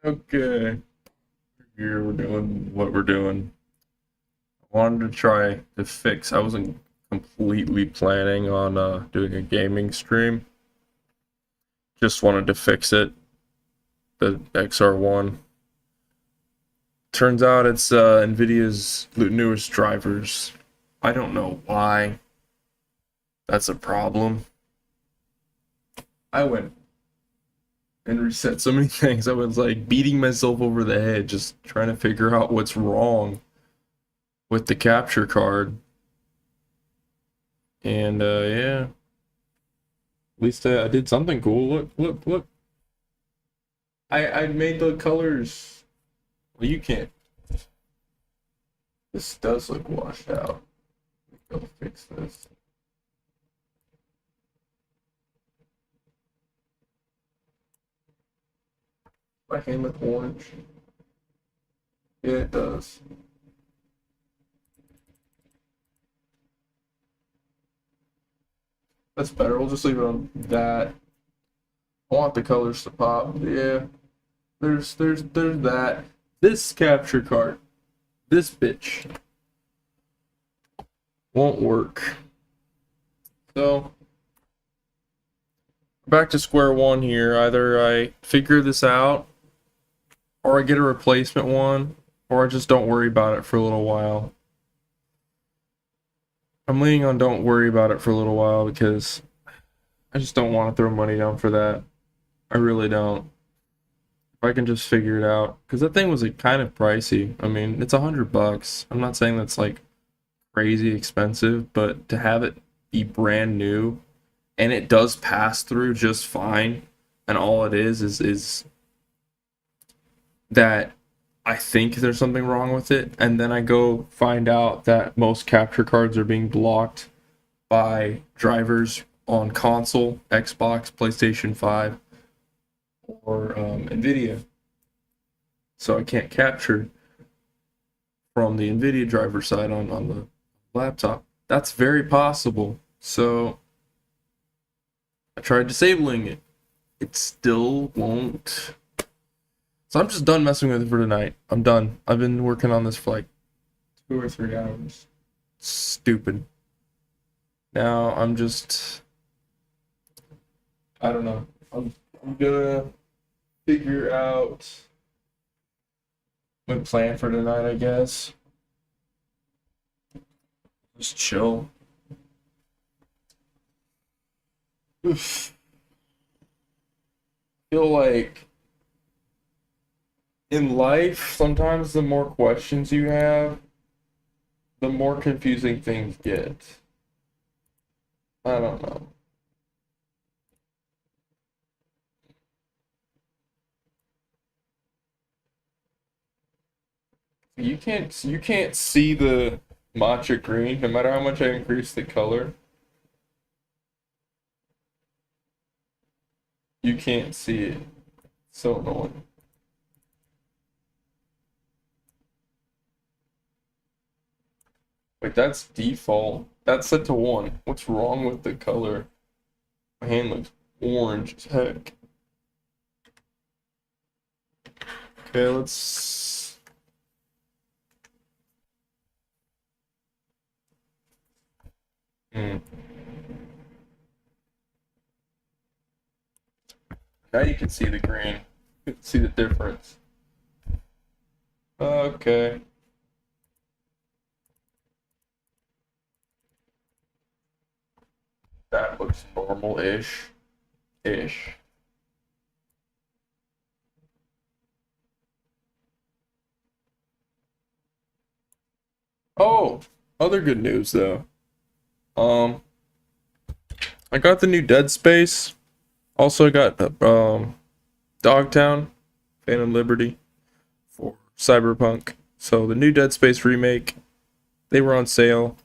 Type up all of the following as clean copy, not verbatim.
Okay, here we're doing what we're doing. I wanted to try to fix. I wasn't completely planning on doing a gaming stream. Just wanted to fix it. The XR1. Turns out it's Nvidia's newest drivers. I don't know why that's a problem. I went and reset so many things. I was like beating myself over the head just trying to figure out what's wrong with the capture card. And yeah, at least I did something cool. Look. I made the colors. Well, you can't. This does look washed out. Go fix this. My hand look orange. Yeah, it does. That's better. We'll just leave it on that. I want the colors to pop. Yeah. There's that. This capture card. This bitch won't work. So back to square one here. Either I figure this out, or I get a replacement one, or I just don't worry about it for a little while. I'm leaning on don't worry about it for a little while because I just don't want to throw money down for that. I really don't. If I can just figure it out, because that thing was like kind of pricey. I mean, it's $100. I'm not saying that's like crazy expensive, but to have it be brand new and it does pass through just fine, and all it is that I think there's something wrong with it, and then I go find out that most capture cards are being blocked by drivers on console, Xbox, PlayStation 5, or Nvidia. So I can't capture from the Nvidia driver side on the laptop. That's very possible. So I tried disabling it. It still won't. So I'm just done messing with it for tonight. I'm done. I've been working on this for like 2 or 3 hours. Stupid. Now I'm just, I don't know. I'm gonna figure out my plan for tonight, I guess. Just chill. Oof. Feel like in life, sometimes the more questions you have, the more confusing things get. I don't know. You can't see the matcha green no matter how much I increase the color. You can't see it. So annoying. Like that's default. That's set to 1. What's wrong with the color? My hand looks orange as heck. Okay, let's. Hmm. Now you can see the green. You can see the difference. Okay. That looks normal-ish. Ish. Oh, other good news though. Um, I got the new Dead Space. Also got Dogtown, Phantom Liberty for Cyberpunk. So the new Dead Space remake, they were on sale.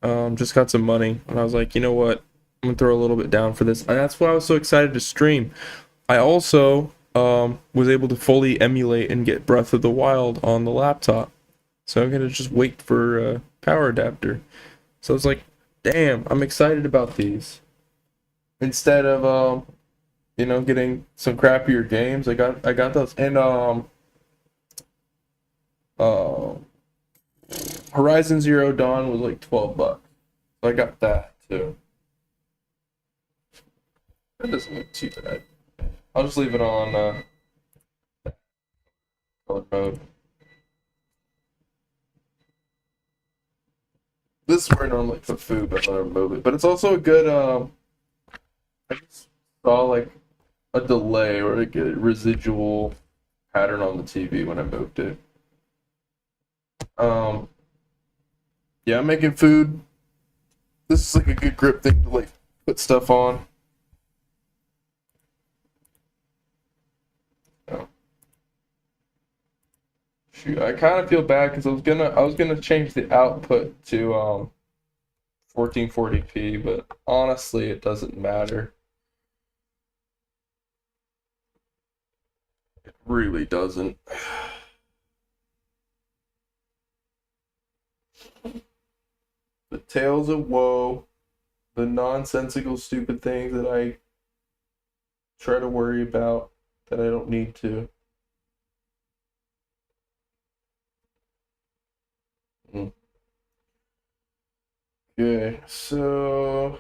Just got some money, and I was like, you know what? I'm gonna throw a little bit down for this, and that's why I was so excited to stream. I also was able to fully emulate and get Breath of the Wild on the laptop, so I'm gonna just wait for a power adapter. So it's like, damn, I'm excited about these. Instead of you know, getting some crappier games. I got those. And uh Horizon Zero Dawn was like $12. So I got that too. That doesn't look too bad. I'll just leave it on color mode. This is where I normally put food, but I'm gonna move it. But it's also a good I just saw like a delay or like a residual pattern on the TV when I moved it. Um yeah, I'm making food. This is like a good grip thing to like put stuff on. Oh. Shoot, I kind of feel bad because I was gonna change the output to 1440p, but honestly, it doesn't matter. It really doesn't. The tales of woe, the nonsensical, stupid things that I try to worry about that I don't need to. Mm. Okay, so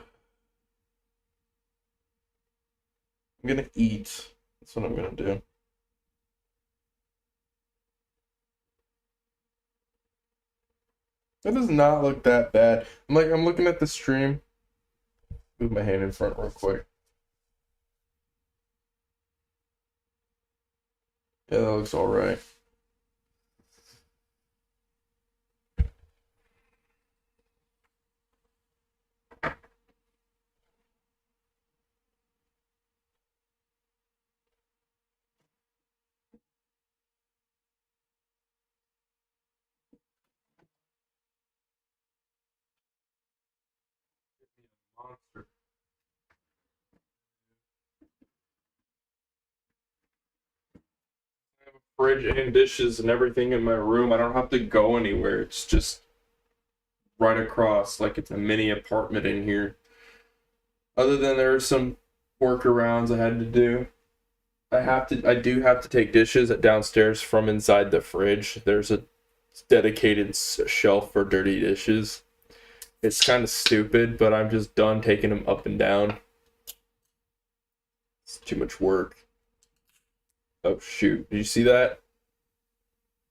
I'm gonna eat. That's what I'm gonna do. That does not look that bad. I'm looking at the stream. Move my hand in front real quick. Yeah, that looks all right. Monster. I have a fridge and dishes and everything in my room. I don't have to go anywhere. It's just right across, like it's a mini apartment in here. Other than there are some workarounds I had to do. I do have to take dishes downstairs from inside the fridge. There's a dedicated shelf for dirty dishes. It's kind of stupid, but I'm just done taking them up and down. It's too much work. Oh shoot! Did you see that?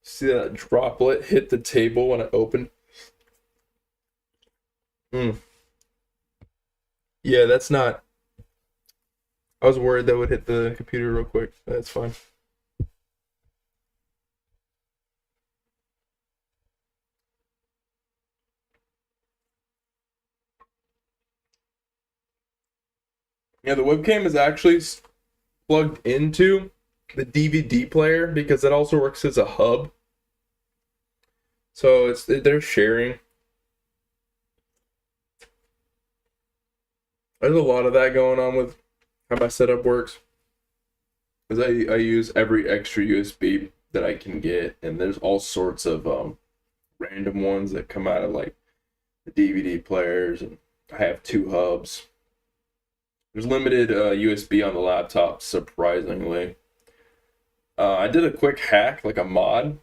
See that droplet hit the table when I opened? Mm. Yeah, that's not. I was worried that would hit the computer real quick. That's fine. Yeah, the webcam is actually plugged into the DVD player because it also works as a hub. So they're sharing. There's a lot of that going on with how my setup works. Because I use every extra USB that I can get, and there's all sorts of random ones that come out of like the DVD players, and I have two hubs. There's limited USB on the laptop, surprisingly. I did a quick hack, like a mod.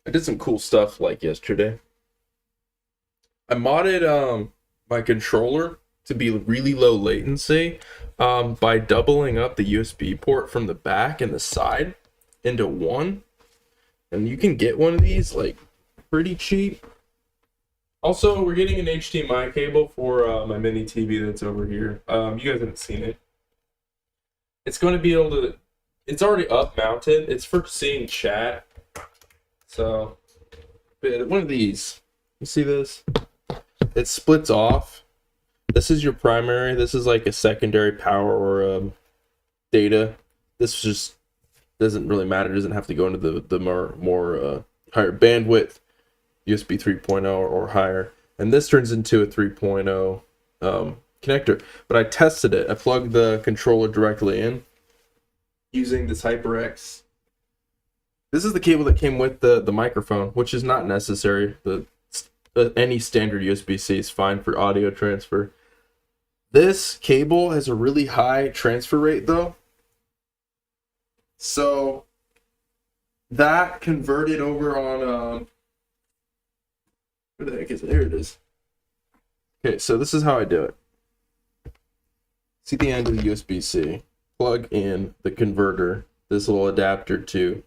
I did some cool stuff like yesterday. I modded my controller to be really low latency by doubling up the USB port from the back and the side into one. And you can get one of these like pretty cheap. Also, we're getting an HDMI cable for my mini TV that's over here. You guys haven't seen it. It's going to be able to. It's already up mounted. It's for seeing chat. So, one of these. You see this? It splits off. This is your primary. This is like a secondary power or data. This just doesn't really matter. It doesn't have to go into the more higher bandwidth USB 3.0 or higher. And this turns into a 3.0 connector. But I tested it. I plugged the controller directly in using this HyperX. This is the cable that came with the microphone, which is not necessary. Any standard USB-C is fine for audio transfer. This cable has a really high transfer rate though. So that converted over on where the heck is it? There it is. Okay, so this is how I do it. See the end of the USB-C. Plug in the converter, this little adapter to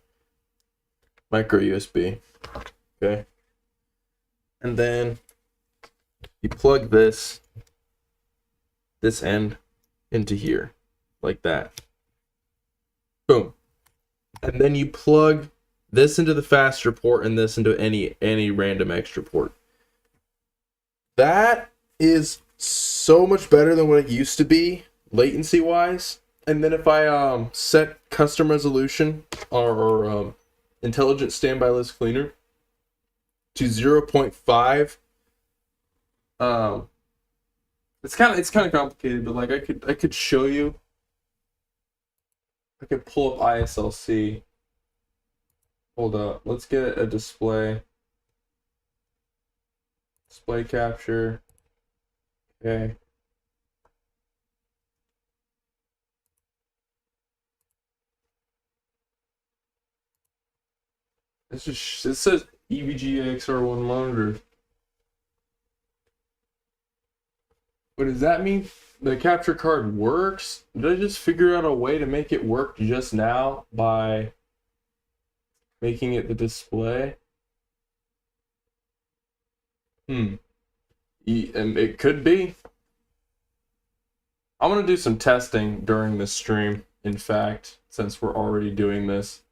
micro USB. Okay. And then you plug this end into here, like that. Boom. And then you plug this into the faster port and this into any random extra port. That is so much better than what it used to be, latency wise. And then if I set custom resolution or intelligent standby list cleaner to 0.5, it's kind of complicated, but like I could show you. I could pull up ISLC. Hold up, let's get a display capture. Okay. It says EVGA XR1 monitor. What does that mean? The capture card works? Did I just figure out a way to make it work just now by making it the display? And it could be. I'm gonna do some testing during this stream, in fact, since we're already doing this.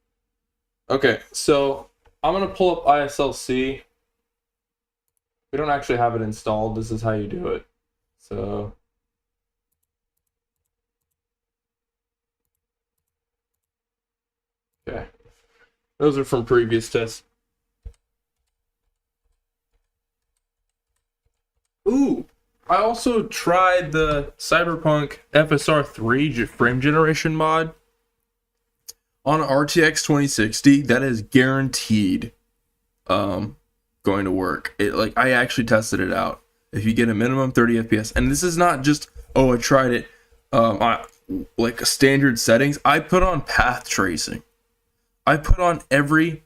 Okay, so I'm gonna pull up ISLC. We don't actually have it installed. This is how you do it. So okay, those are from previous tests. Ooh, I also tried the Cyberpunk FSR3 frame generation mod on an RTX 2060. That is guaranteed going to work. I actually tested it out. If you get a minimum 30 FPS, and this is not just, oh, I tried it like standard settings. I put on path tracing. I put on every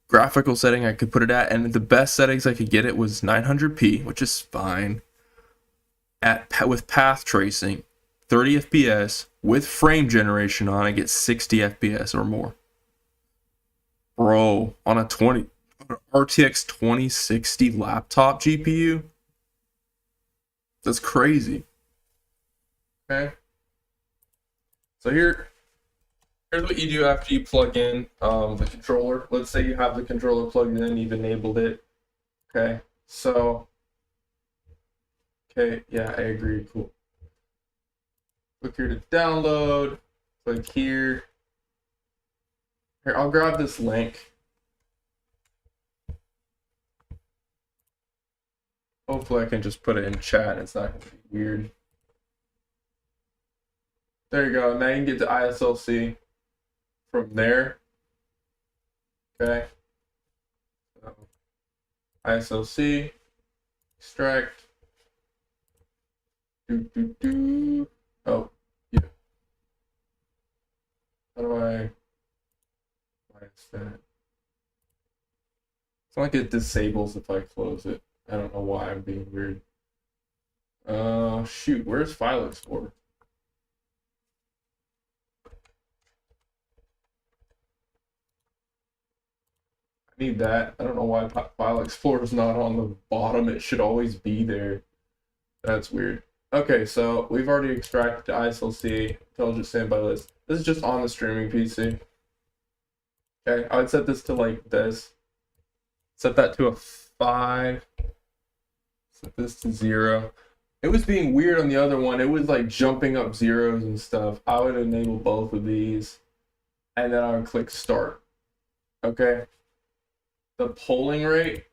graphical setting I could put it at, and the best settings I could get it was 900p, which is fine. With path tracing, 30 FPS with frame generation on, I get 60 FPS or more. Bro, on a RTX 2060 laptop GPU, that's crazy. Okay. So here's what you do after you plug in the controller. Let's say you have the controller plugged in, you've enabled it. Okay. So, okay, yeah, I agree. Cool. Click here to download. Click here. Here, I'll grab this link. Hopefully I can just put it in chat. It's not going to be weird. There you go. Now you can get to ISLC from there. Okay. So, ISLC, extract. Oh, yeah. How do I minus that? It's like it disables if I close it. I don't know why I'm being weird. Shoot, where's File Explorer? I need that. I don't know why File Explorer is not on the bottom. It should always be there. That's weird. Okay, so we've already extracted ISLC, intelligent standby list. This is just on the streaming PC. Okay, I would set this to like this. Set that to a 5. Set this to 0. It was being weird on the other one. It was like jumping up zeros and stuff. I would enable both of these, and then I would click start. Okay. The polling rate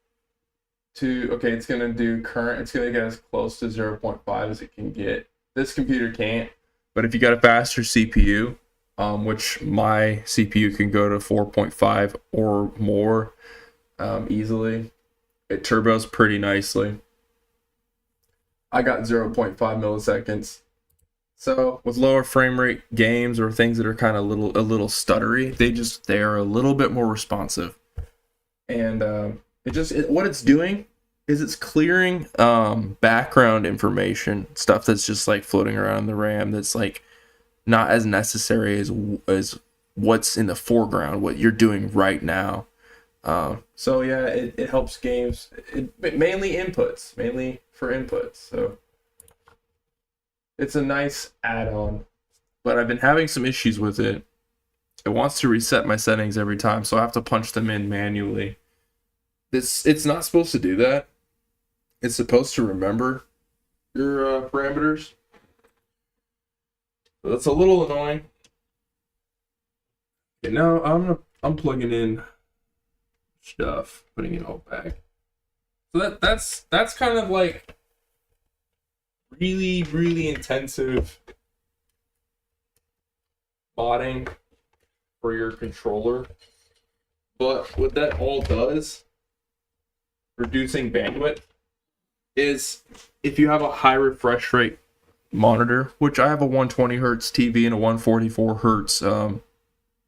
it's going to do current. It's going to get as close to 0.5 as it can get. This computer can't, but if you got a faster CPU, which my CPU can go to 4.5 or more easily, it turbos pretty nicely. I got 0.5 milliseconds. So with lower frame rate games or things that are kind of a little stuttery, they are a little bit more responsive. And what it's doing is it's clearing background information, stuff that's just like floating around in the RAM that's like not as necessary as what's in the foreground, what you're doing right now. So yeah, it helps games. Mainly for inputs. So it's a nice add-on, but I've been having some issues with it. It wants to reset my settings every time, so I have to punch them in manually. It's not supposed to do that. It's supposed to remember your parameters. So that's a little annoying. Okay, now I'm plugging in stuff, putting it all back. So that's kind of like really intensive modding for your controller. But what that all does, reducing bandwidth, is if you have a high refresh rate monitor, which I have a 120 hertz TV and a 144 hertz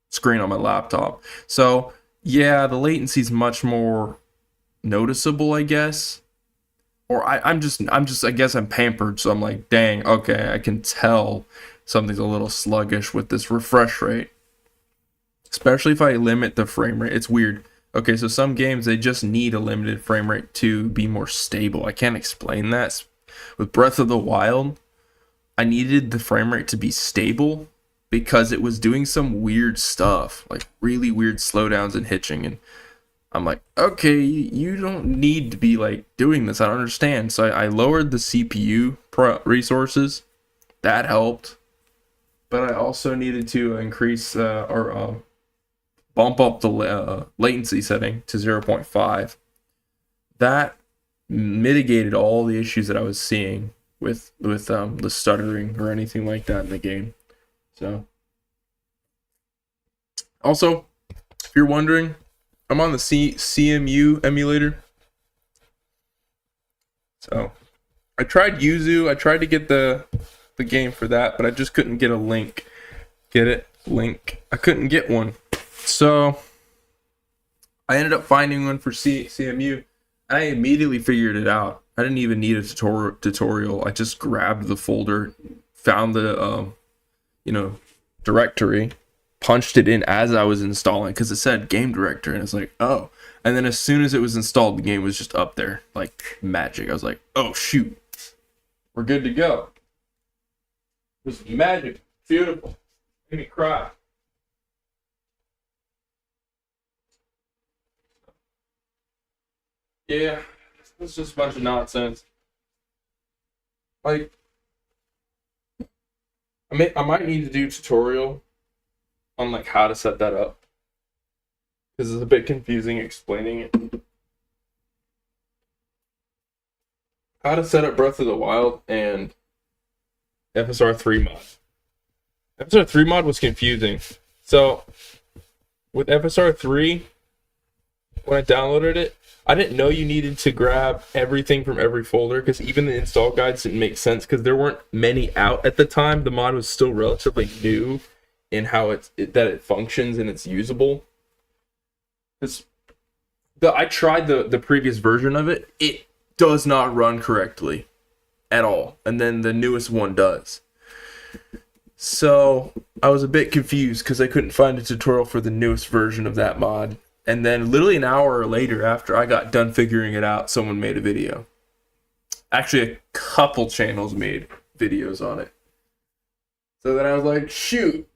screen on my laptop. So yeah, the latency is much more noticeable, I guess. Or I'm just I guess I'm pampered, so I'm like, dang, okay, I can tell something's a little sluggish with this refresh rate. Especially if I limit the frame rate. It's weird. Okay, so some games they just need a limited frame rate to be more stable. I can't explain that. With Breath of the Wild, I needed the frame rate to be stable because it was doing some weird stuff, like really weird slowdowns and hitching, and I'm like, okay, you don't need to be like doing this. I don't understand. So I lowered the CPU resources. That helped, but I also needed to increase or bump up the latency setting to 0.5. That mitigated all the issues that I was seeing with the stuttering or anything like that in the game. So also, if you're wondering, I'm on the CMU emulator. So I tried Yuzu. I tried to get the game for that, but I just couldn't get a link. Get it? Link. I couldn't get one. So I ended up finding one for CMU. I immediately figured it out. I didn't even need a tutorial. I just grabbed the folder, found the directory, punched it in as I was installing because it said game director, and it's like, oh. And then as soon as it was installed, the game was just up there like magic. I was like, oh shoot, we're good to go. It was magic, beautiful, made me cry. Yeah, it's just a bunch of nonsense. Like, I might need to do a tutorial on like how to set that up because it's a bit confusing explaining it. How to set up Breath of the Wild and FSR3 mod. FSR3 mod was confusing. So with FSR3, when I downloaded it, I didn't know you needed to grab everything from every folder because even the install guides didn't make sense because there weren't many out at the time. The mod was still relatively new in how that it functions and it's usable. I tried the previous version of it. It does not run correctly at all, and then the newest one does. So I was a bit confused because I couldn't find a tutorial for the newest version of that mod. And then literally an hour later after I got done figuring it out, someone made a video. Actually, a couple channels made videos on it. So then I was like, shoot,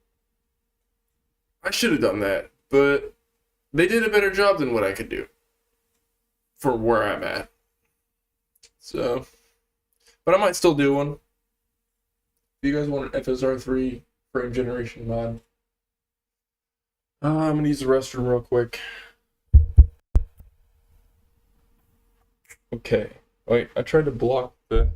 I should have done that. But they did a better job than what I could do for where I'm at. So, but I might still do one. If you guys want an FSR3 frame generation mod, I'm gonna use the restroom real quick. Okay. Wait, I tried to block the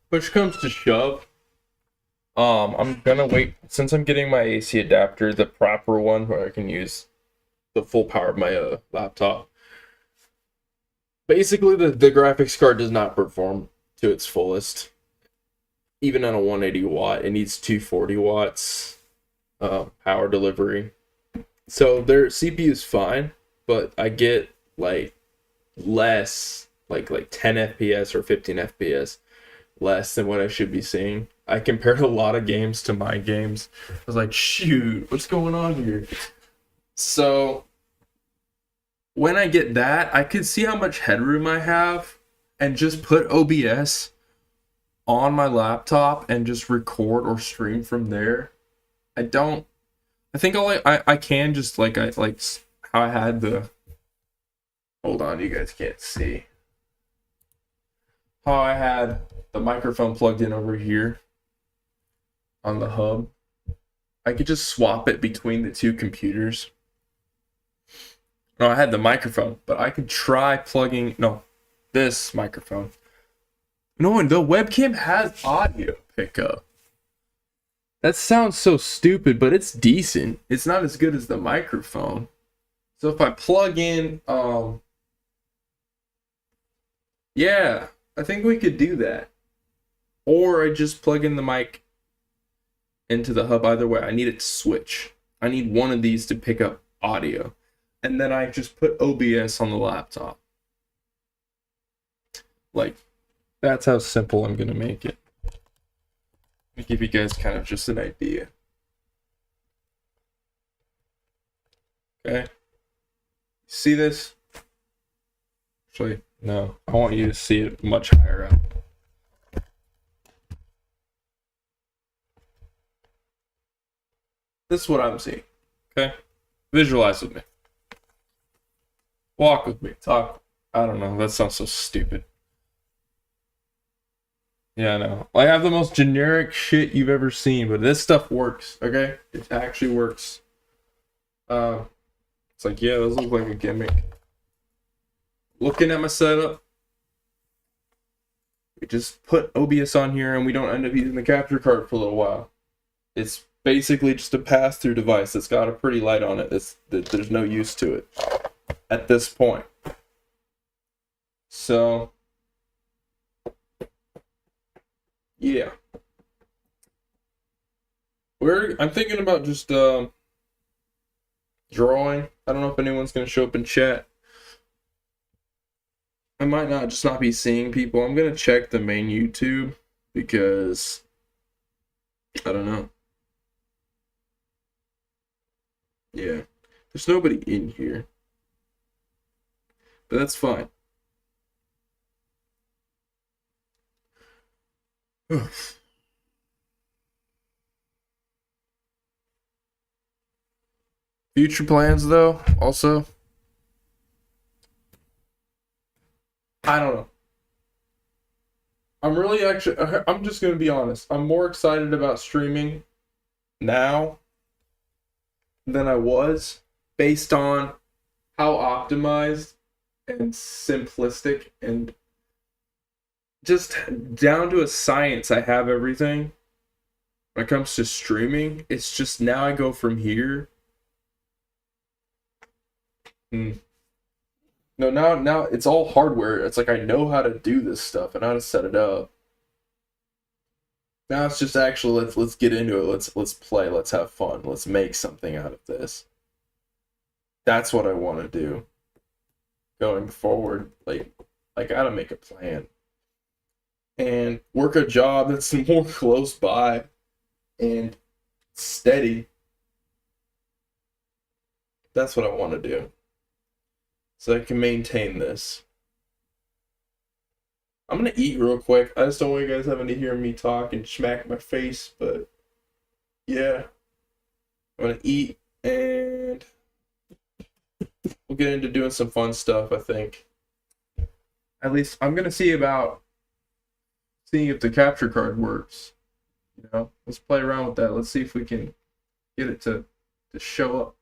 push comes to shove, I'm gonna wait since I'm getting my AC adapter, the proper one where I can use the full power of my laptop. Basically, the graphics card does not perform to its fullest. Even on a 180 watt, it needs 240 watts power delivery. So their CPU is fine, but I get like less, like 10 FPS or 15 FPS less than what I should be seeing. I compared a lot of games to my games. I was like, shoot, what's going on here? So when I get that, I can see how much headroom I have and just put OBS on my laptop and just record or stream from there. I think I can just like how I had the, hold on, you guys can't see. How I had the microphone plugged in over here on the hub. I could just swap it between the two computers. No, I had the microphone, but I could try plugging, no, this microphone. No, and the webcam has audio pickup. That sounds so stupid, but it's decent. It's not as good as the microphone. So if I plug in, yeah, I think we could do that. Or I just plug in the mic into the hub. Either way, I need it to switch. I need one of these to pick up audio. And then I just put OBS on the laptop. Like, that's how simple I'm going to make it. Let me give you guys kind of just an idea. Okay. See this? Actually, no. I want you to see it much higher up. This is what I'm seeing. Okay? Visualize with me. Walk with me. Talk. I don't know. That sounds so stupid. Yeah, I know. I have the most generic shit you've ever seen, but this stuff works, okay? It actually works. It's like, yeah, those look like a gimmick. Looking at my setup, we just put OBS on here and we don't end up using the capture card for a little while. It's basically just a pass-through device that's got a pretty light on it. There's no use to it at this point. So, yeah. I'm thinking about just drawing. I don't know if anyone's gonna show up in chat. I might not be seeing people. I'm gonna check the main YouTube because I don't know. Yeah, there's nobody in here, but that's fine. Future plans, though, also, I don't know. I'm just gonna be honest. I'm more excited about streaming now than I was based on how optimized and simplistic and just down to a science I have everything when it comes to streaming. It's just now I go from here. No, now it's all hardware. It's like I know how to do this stuff and how to set it up. Now it's just actually let's get into it. Let's play. Let's have fun. Let's make something out of this. That's what I want to do going forward. Like I gotta make a plan and work a job that's more close by and steady. That's what I want to do. So I can maintain this. I'm gonna eat real quick. I just don't want you guys having to hear me talk and smack my face, but yeah. I'm gonna eat and we'll get into doing some fun stuff, I think. At least I'm gonna see about seeing if the capture card works. You know, let's play around with that. Let's see if we can get it to show up.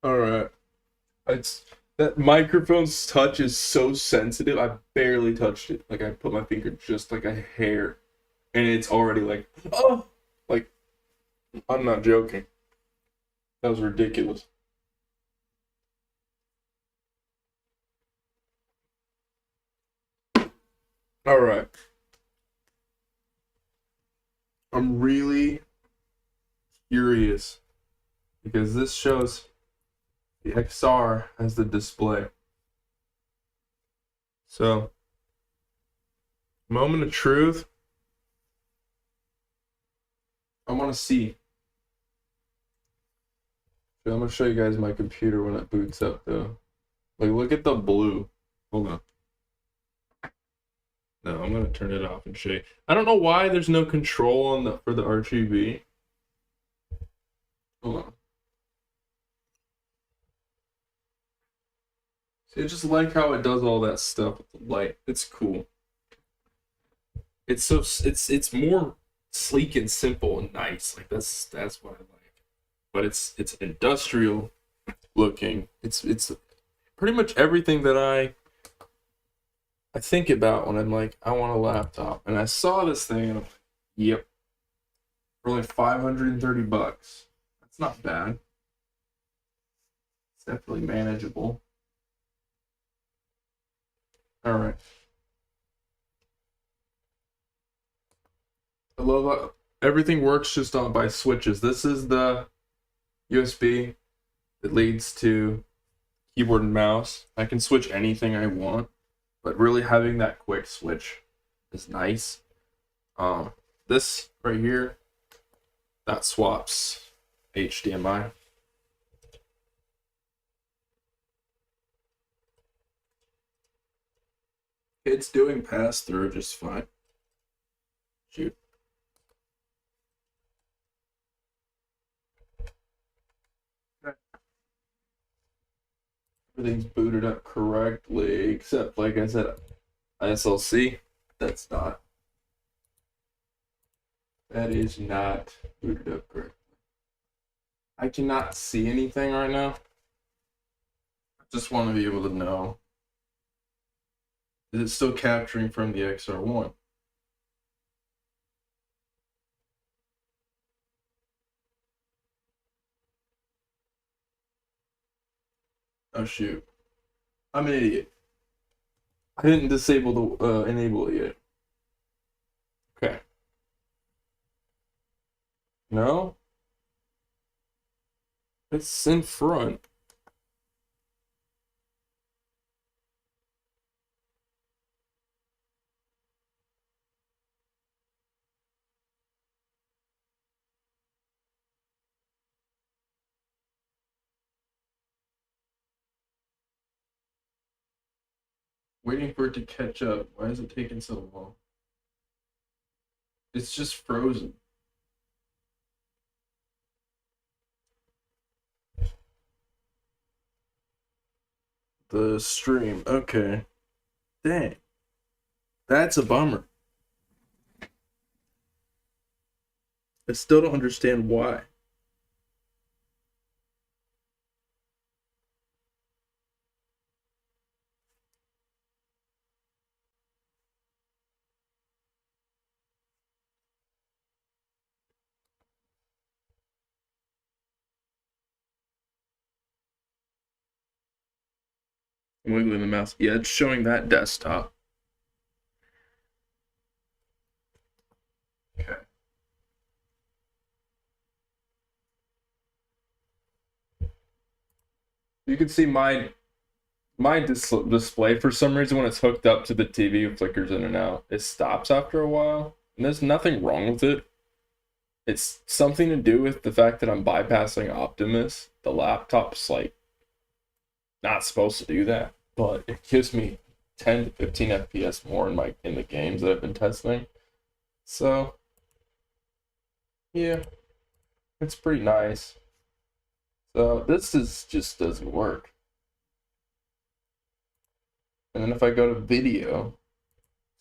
All right. It's that microphone's touch is so sensitive. I barely touched it. Like I put my finger just like a hair, and it's already like, oh, like I'm not joking. That was ridiculous. All right. I'm really curious because this shows the XR as the display. So, moment of truth. I want to see. So I'm gonna show you guys my computer when it boots up though. Like look at the blue. Hold on. No, I'm gonna turn it off and show you. I don't know why there's no control on the for the RGB. Hold on. See, I just like how it does all that stuff with the light. It's cool. It's more sleek and simple and nice. Like that's what I like. But it's industrial looking. It's pretty much everything that I think about when I'm like, I want a laptop. And I saw this thing and I'm like, yep. For like $530. That's not bad. It's definitely manageable. Alright. I love that everything works just on by switches. This is the USB that leads to keyboard and mouse. I can switch anything I want, but really having that quick switch is nice. This right here, that swaps HDMI. It's doing pass through just fine. Shoot. Everything's booted up correctly, except like I said, ISLC. That's not. That is not booted up correctly. I cannot see anything right now. I just want to be able to know. Is it still capturing from the XR1? Oh shoot. I'm an idiot. I didn't disable the enable it yet. Okay. No? It's in front. Waiting for it to catch up. Why is it taking so long? It's just frozen. The stream. Okay. Dang. That's a bummer. I still don't understand why. I'm wiggling the mouse. Yeah, it's showing that desktop. Okay. You can see my display for some reason when it's hooked up to the TV, it flickers in and out. It stops after a while, and there's nothing wrong with it. It's something to do with the fact that I'm bypassing Optimus. The laptop's like not supposed to do that, but it gives me 10 to 15 FPS more in the games that I've been testing. So yeah, it's pretty nice. So this is just doesn't work. And then if I go to video,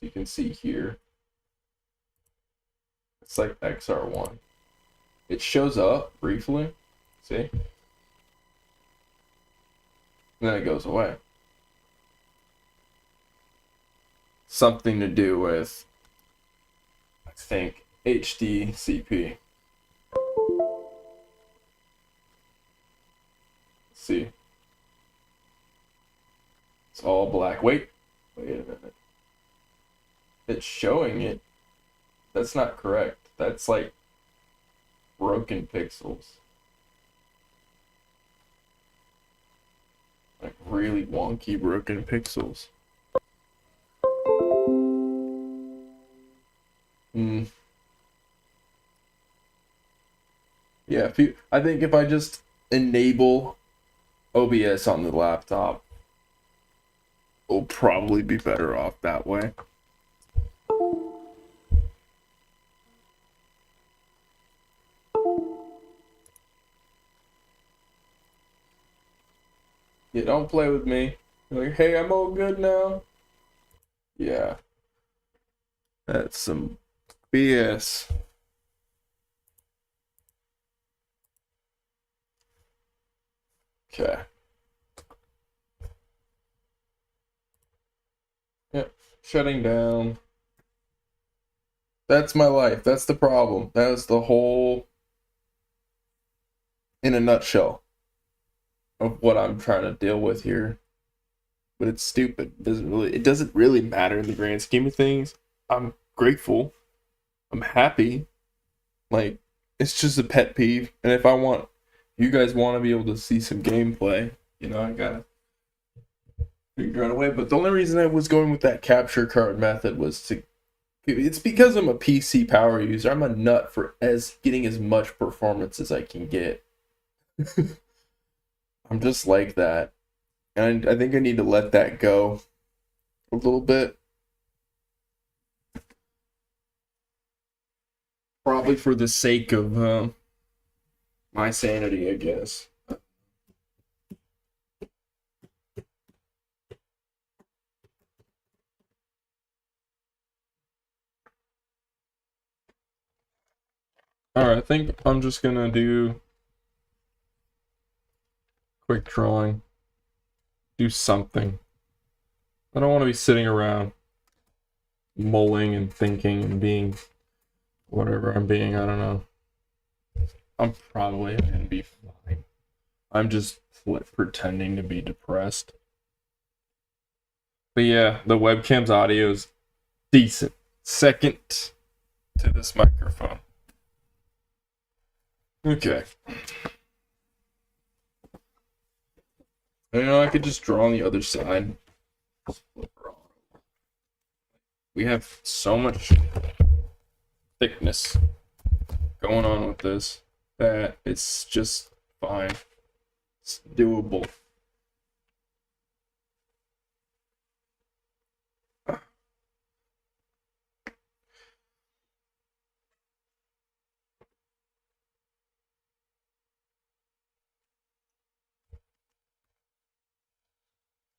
you can see here, it's like XR1. It shows up briefly, see? and then it goes away. Something to do with, I think, HDCP. See, it's all black. Wait a minute. It's showing it. That's not correct. That's like broken pixels. Like really wonky broken pixels. Yeah, I think if I just enable OBS on the laptop, we'll probably be better off that way. Yeah, don't play with me. You're like, hey, I'm all good now. Yeah. That's some BS. Okay. Yep. Shutting down. That's my life. That's the problem. That was the whole, in a nutshell, of what I'm trying to deal with here. But it's stupid. It doesn't really matter in the grand scheme of things. I'm grateful. I'm happy. Like, it's just a pet peeve. And if you guys want to be able to see some gameplay, I gotta figure out a way. But the only reason I was going with that capture card method was it's because I'm a PC power user. I'm a nut for getting as much performance as I can get. I'm just like that. And I think I need to let that go a little bit. Probably for the sake of my sanity, I guess. Alright, I think I'm just gonna do quick drawing. Do something. I don't want to be sitting around mulling and thinking and being whatever I'm being. I don't know. I'm probably gonna be fine. I'm just pretending to be depressed. But yeah, the webcam's audio is decent. Second to this microphone. Okay. I could just draw on the other side. We have so much thickness going on with this that it's just fine. It's doable.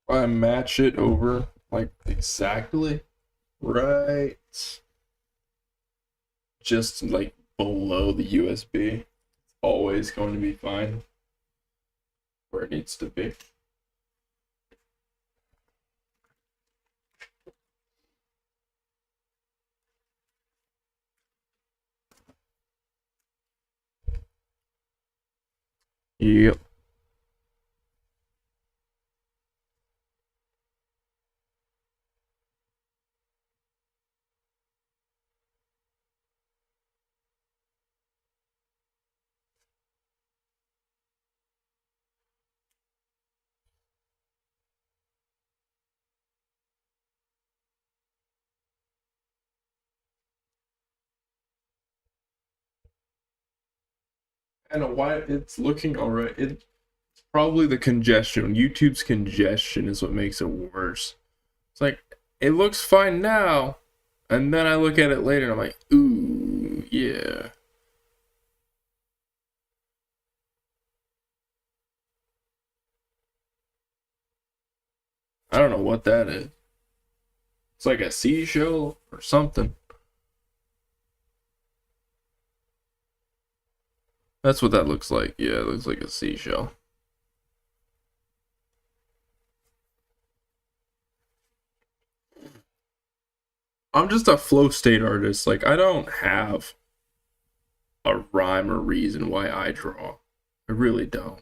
I match it over like exactly right, just like below the USB. It's always going to be fine where it needs to be. Yep. I don't know why it's looking alright. It's probably the congestion. YouTube's congestion is what makes it worse. It's like, it looks fine now, and then I look at it later and I'm like, ooh, yeah. I don't know what that is. It's like a seashell or something. That's what that looks like. Yeah, it looks like a seashell. I'm just a flow state artist. Like, I don't have a rhyme or reason why I draw. I really don't.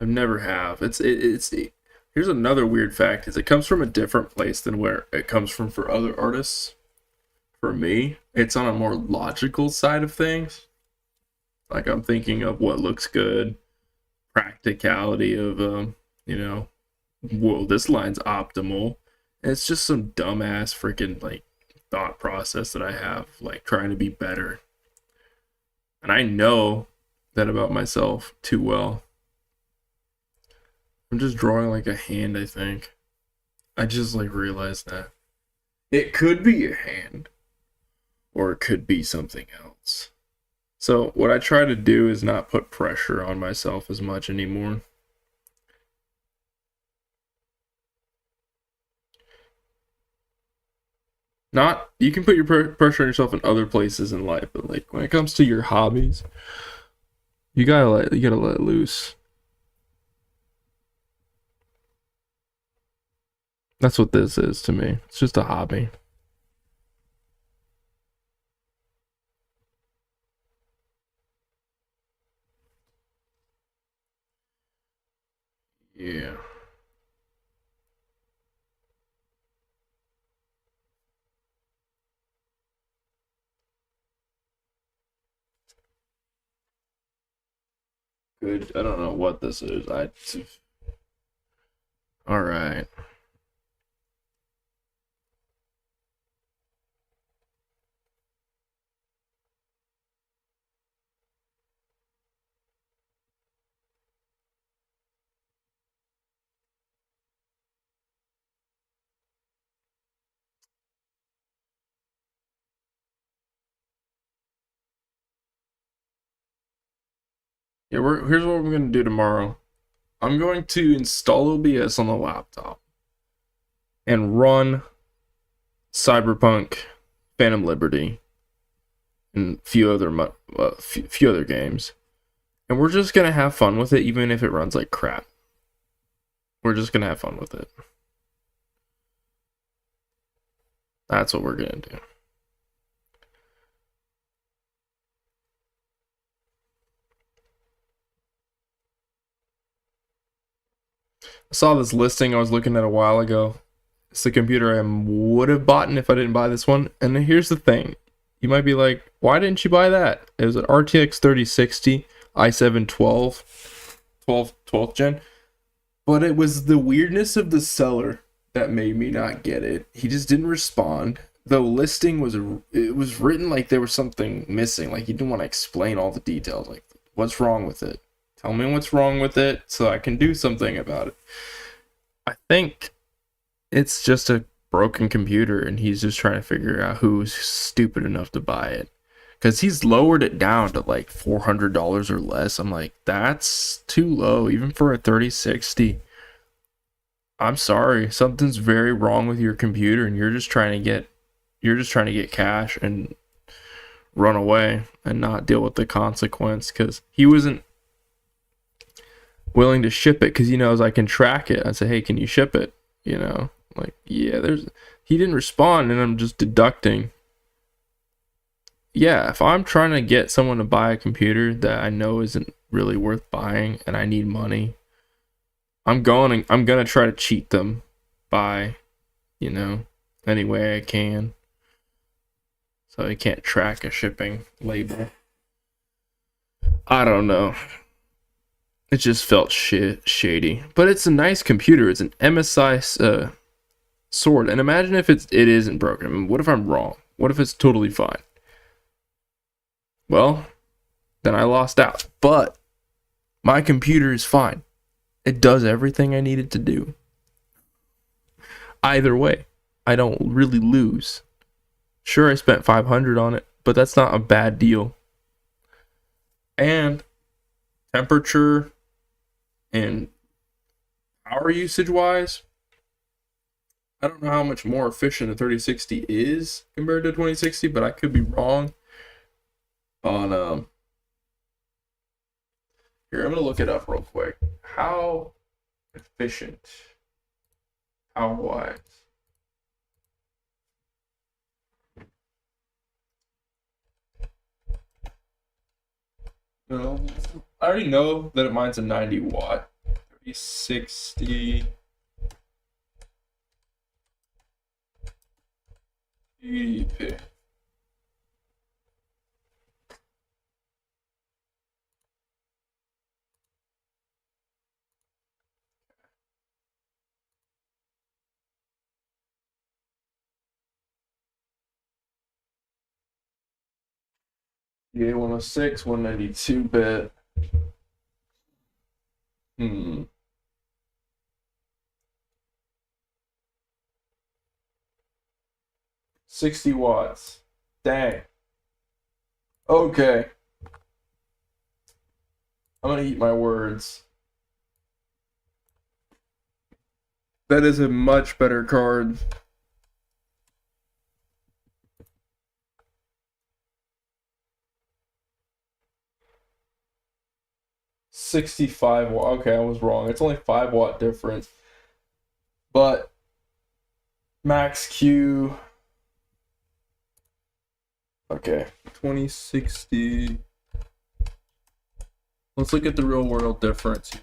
I never have. Here's another weird fact: is it comes from a different place than where it comes from for other artists. For me, it's on a more logical side of things. Like, I'm thinking of what looks good, practicality of you know, whoa, this line's optimal. And it's just some dumbass freaking like thought process that I have, like trying to be better. And I know that about myself too well. I'm just drawing like a hand, I think. I just like realized that. It could be a hand, or it could be something else. So what I try to do is not put pressure on myself as much anymore. Not you can put your pressure on yourself in other places in life, but like when it comes to your hobbies, you gotta let loose. That's what this is to me. It's just a hobby. Yeah. Good. I don't know what this is. All right. Yeah, here's what we're gonna do tomorrow. I'm going to install OBS on the laptop and run Cyberpunk, Phantom Liberty, and few other games. And we're just gonna have fun with it, even if it runs like crap. We're just gonna have fun with it. That's what we're gonna do. I saw this listing I was looking at a while ago. It's the computer I would have bought if I didn't buy this one. And here's the thing. You might be like, why didn't you buy that? It was an RTX 3060 i7 12th gen. But it was the weirdness of the seller that made me not get it. He just didn't respond. The listing was written like there was something missing. Like he didn't want to explain all the details. Like, what's wrong with it? Tell me what's wrong with it so I can do something about it. I think it's just a broken computer and he's just trying to figure out who's stupid enough to buy it. Because he's lowered it down to like $400 or less. I'm like, that's too low, even for a 3060. I'm sorry, something's very wrong with your computer, and you're just trying to get cash and run away and not deal with the consequence. Because he wasn't willing to ship it because he knows I can track it. I say, hey, can you ship it? Like, yeah, he didn't respond, and I'm just deducting. Yeah, if I'm trying to get someone to buy a computer that I know isn't really worth buying and I need money, I'm gonna try to cheat them by, any way I can. So I can't track a shipping label. I don't know. It just felt shady. But it's a nice computer. It's an MSI sword. And imagine if it isn't broken. I mean, what if I'm wrong? What if it's totally fine? Well, then I lost out. But my computer is fine. It does everything I need it to do. Either way, I don't really lose. Sure, I spent $500 on it, but that's not a bad deal. And temperature and power usage wise, I don't know how much more efficient a 3060 is compared to 2060, but I could be wrong on here. I'm gonna look it up real quick. How efficient power wise? No, I already know that mine's a 90 watt. 3060 EDP. Yeah, 106, 192 bit. 60 watts. Dang. Okay. I'm gonna eat my words. That is a much better card. $65 watt. Okay, I was wrong. It's only 5 watt difference. But max Q. Okay. 2060. Let's look at the real world difference here.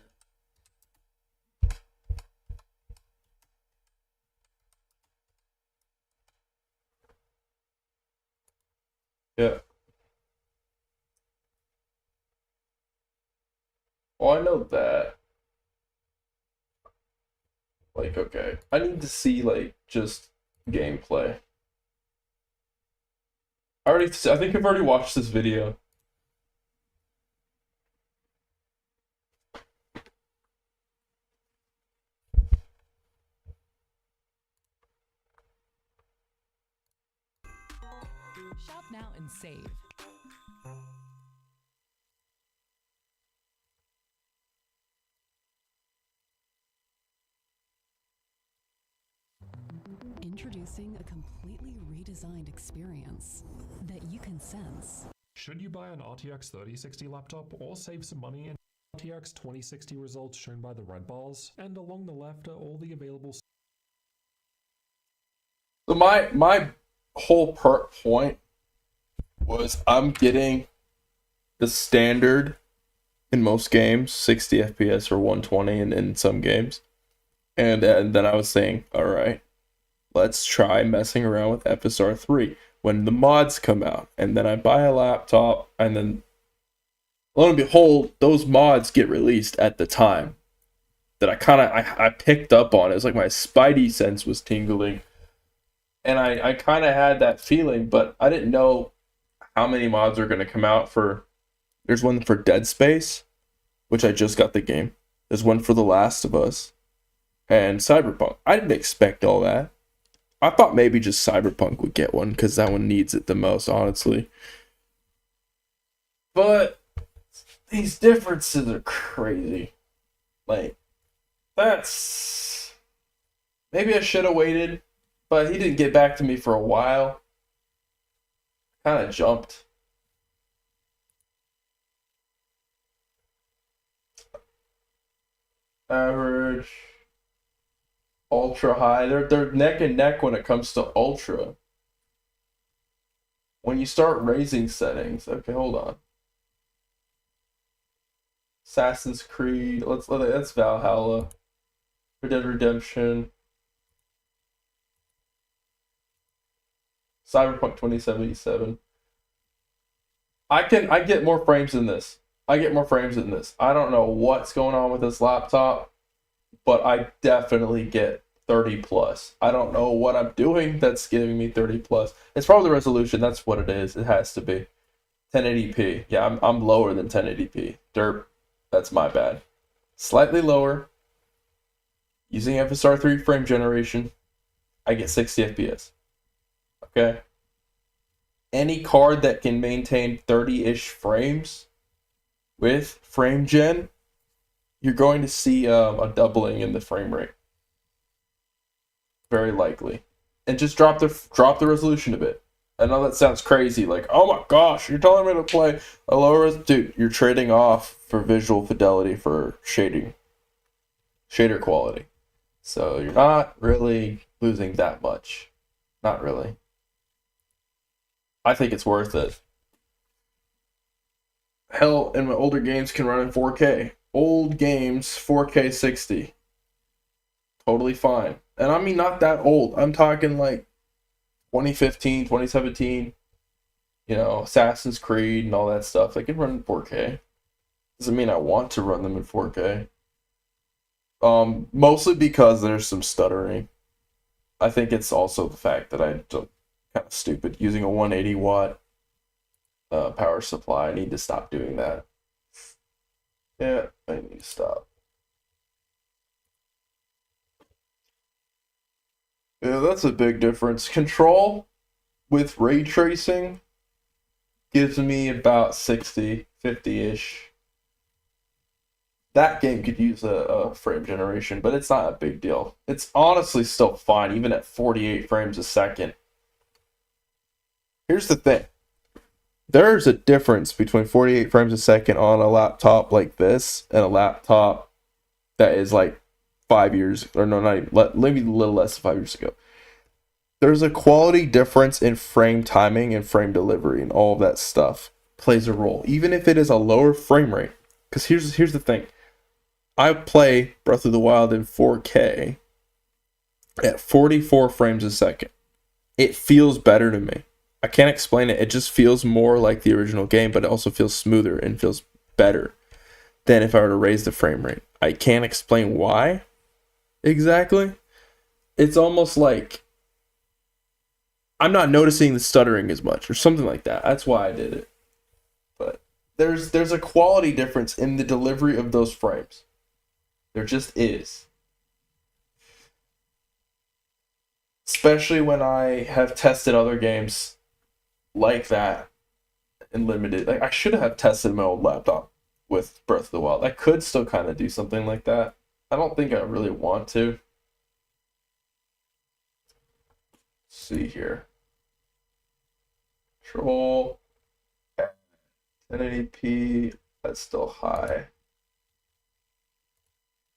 Yeah. Well, I know that. Like, okay. I need to see, like, just gameplay. I think I've already watched this video. Shop now and save. Introducing a completely redesigned experience that you can sense. Should you buy an RTX 3060 laptop or save some money in RTX 2060 results shown by the red bars? And along the left are all the available. So my whole point was I'm getting the standard in most games, 60 FPS or 120 in some games. And then I was saying, all right, let's try messing around with FSR 3 when the mods come out. And then I buy a laptop, and then lo and behold, those mods get released at the time that I picked up on. It was like my spidey sense was tingling. And I kind of had that feeling, but I didn't know how many mods are going to come out for. There's one for Dead Space, which I just got the game. There's one for The Last of Us and Cyberpunk. I didn't expect all that. I thought maybe just Cyberpunk would get one because that one needs it the most, honestly. But these differences are crazy. Like, that's. Maybe I should have waited, but he didn't get back to me for a while. Kind of jumped. Average. Ultra high. They're neck and neck when it comes to ultra. When you start raising settings, okay, hold on. Assassin's Creed. That's Valhalla. Red Dead Redemption. Cyberpunk 2077. I get more frames than this. I get more frames than this. I don't know what's going on with this laptop, but I definitely get 30 plus. I don't know what I'm doing that's giving me 30 plus. It's probably the resolution. That's what it is. It has to be 1080p. Yeah, I'm lower than 1080p. Derp. That's my bad. Slightly lower. Using FSR 3 frame generation, I get 60 FPS. Okay. Any card that can maintain 30-ish frames with frame gen, you're going to see a doubling in the frame rate. Very likely. And just drop the resolution a bit. I know that sounds crazy, like, oh my gosh, you're telling me to play a lower dude, you're trading off for visual fidelity for shader quality. So you're not really losing that much. Not really. I think it's worth it. Hell, and my older games can run in 4K. Old games, 4K 60. Totally fine. And I mean, not that old. I'm talking like 2015, 2017, Assassin's Creed and all that stuff. They can run in 4K. Doesn't mean I want to run them in 4K. Mostly because there's some stuttering. I think it's also the fact that I'm kind of stupid using a 180 watt power supply. I need to stop doing that. Yeah, I need to stop. Yeah, that's a big difference. Control with ray tracing gives me about 60, 50-ish. That game could use a frame generation, but it's not a big deal. It's honestly still fine, even at 48 frames a second. Here's the thing. There's a difference between 48 frames a second on a laptop like this and a laptop that is like 5 years, or no, not even, maybe a little less than 5 years ago. There's a quality difference in frame timing and frame delivery, and all of that stuff plays a role, even if it is a lower frame rate. Because here's the thing. I play Breath of the Wild in 4K at 44 frames a second. It feels better to me. I can't explain it. It just feels more like the original game, but it also feels smoother and feels better than if I were to raise the frame rate. I can't explain why exactly. It's almost like I'm not noticing the stuttering as much or something like that. That's why I did it. But there's a quality difference in the delivery of those frames. There just is. Especially when I have tested other games like that and limited. Like, I should have tested my old laptop with Breath of the Wild. I could still kind of do something like that. I don't think I really want to. Let's see here. Control 1080p. That's still high.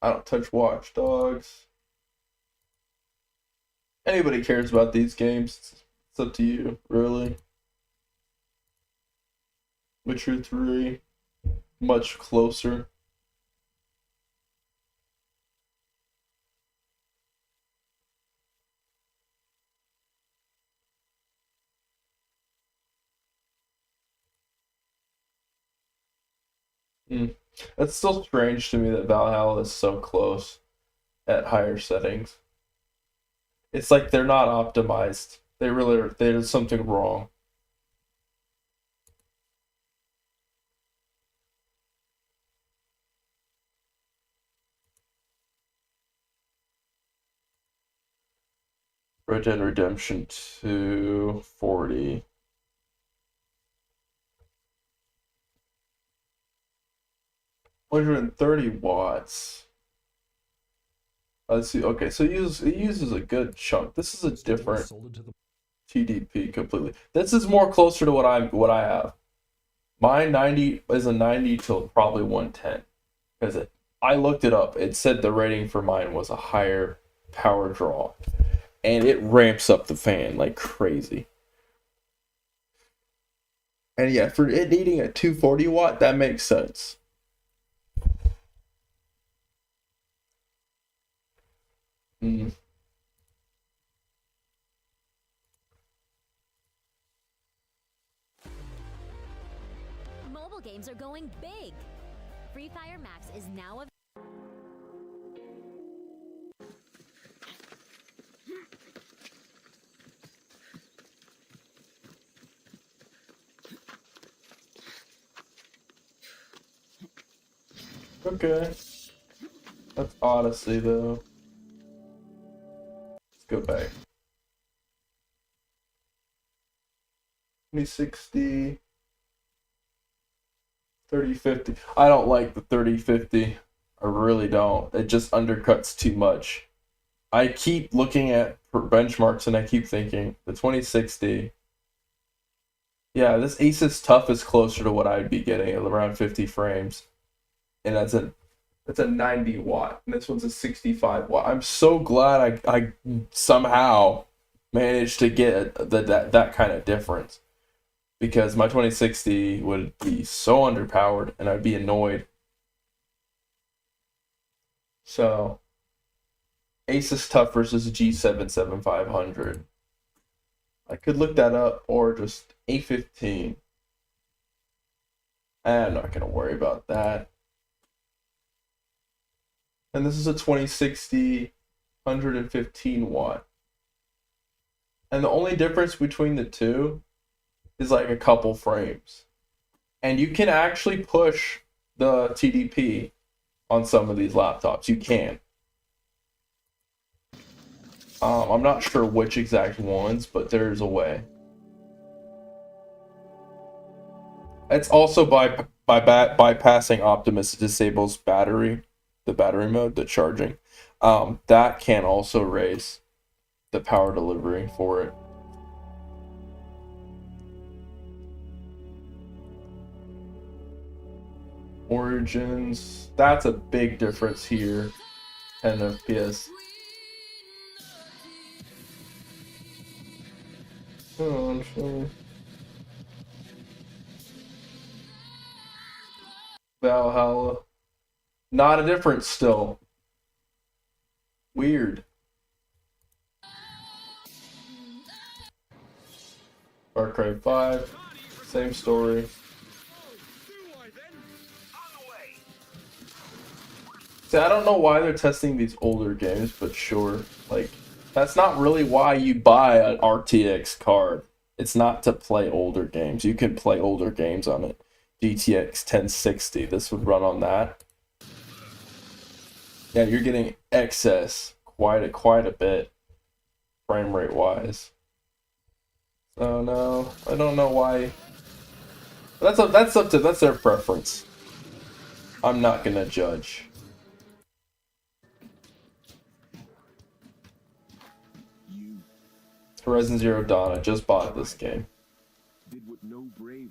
I don't touch Watch Dogs. Anybody cares about these games? It's up to you, really. Witcher 3, much closer. That's still strange to me that Valhalla is so close at higher settings. It's like they're not optimized. They really are. There's something wrong. Red Dead Redemption 2, 40. One 130 watts. Let's see. Okay, so it uses a good chunk. This is a different TDP completely. This is more closer to what I have. My 90 is a 90 to probably 110. Because I looked it up. It said the rating for mine was a higher power draw. And it ramps up the fan like crazy. And yeah, for it needing a 240 watt, that makes sense. Mobile games are going big. Free Fire Max is now available. Okay. That's Odyssey, though. Let's go back. 2060. 3050. I don't like the 3050. I really don't. It just undercuts too much. I keep looking at benchmarks and I keep thinking the 2060. Yeah, this Asus Tough is closer to what I'd be getting at around 50 frames. And that's a 90 watt. And this one's a 65 watt. I'm so glad I somehow managed to get that kind of difference. because my 2060 would be so underpowered and I'd be annoyed. So Asus Tough versus G7 7500. I could look that up, or just A15. I'm not gonna worry about that. And this is a 2060 115 watt. And the only difference between the two is like a couple frames. And you can actually push the TDP on some of these laptops. You can. I'm not sure which exact ones, but there's a way. It's also bypassing Optimus. It disables the battery mode, the charging. That can also raise the power delivery for it. Origins, that's a big difference here. 10 FPS. Oh, I'm sure. Valhalla. Not a difference still. Weird. Far Cry 5. Same story. See, I don't know why they're testing these older games, but sure. Like, that's not really why you buy an RTX card. It's not to play older games. You can play older games on it. GTX 1060. This would run on that. Yeah, you're getting excess quite a bit, frame rate wise. So no, I don't know why. That's their preference. I'm not gonna judge. Horizon Zero Dawn. I just bought this game.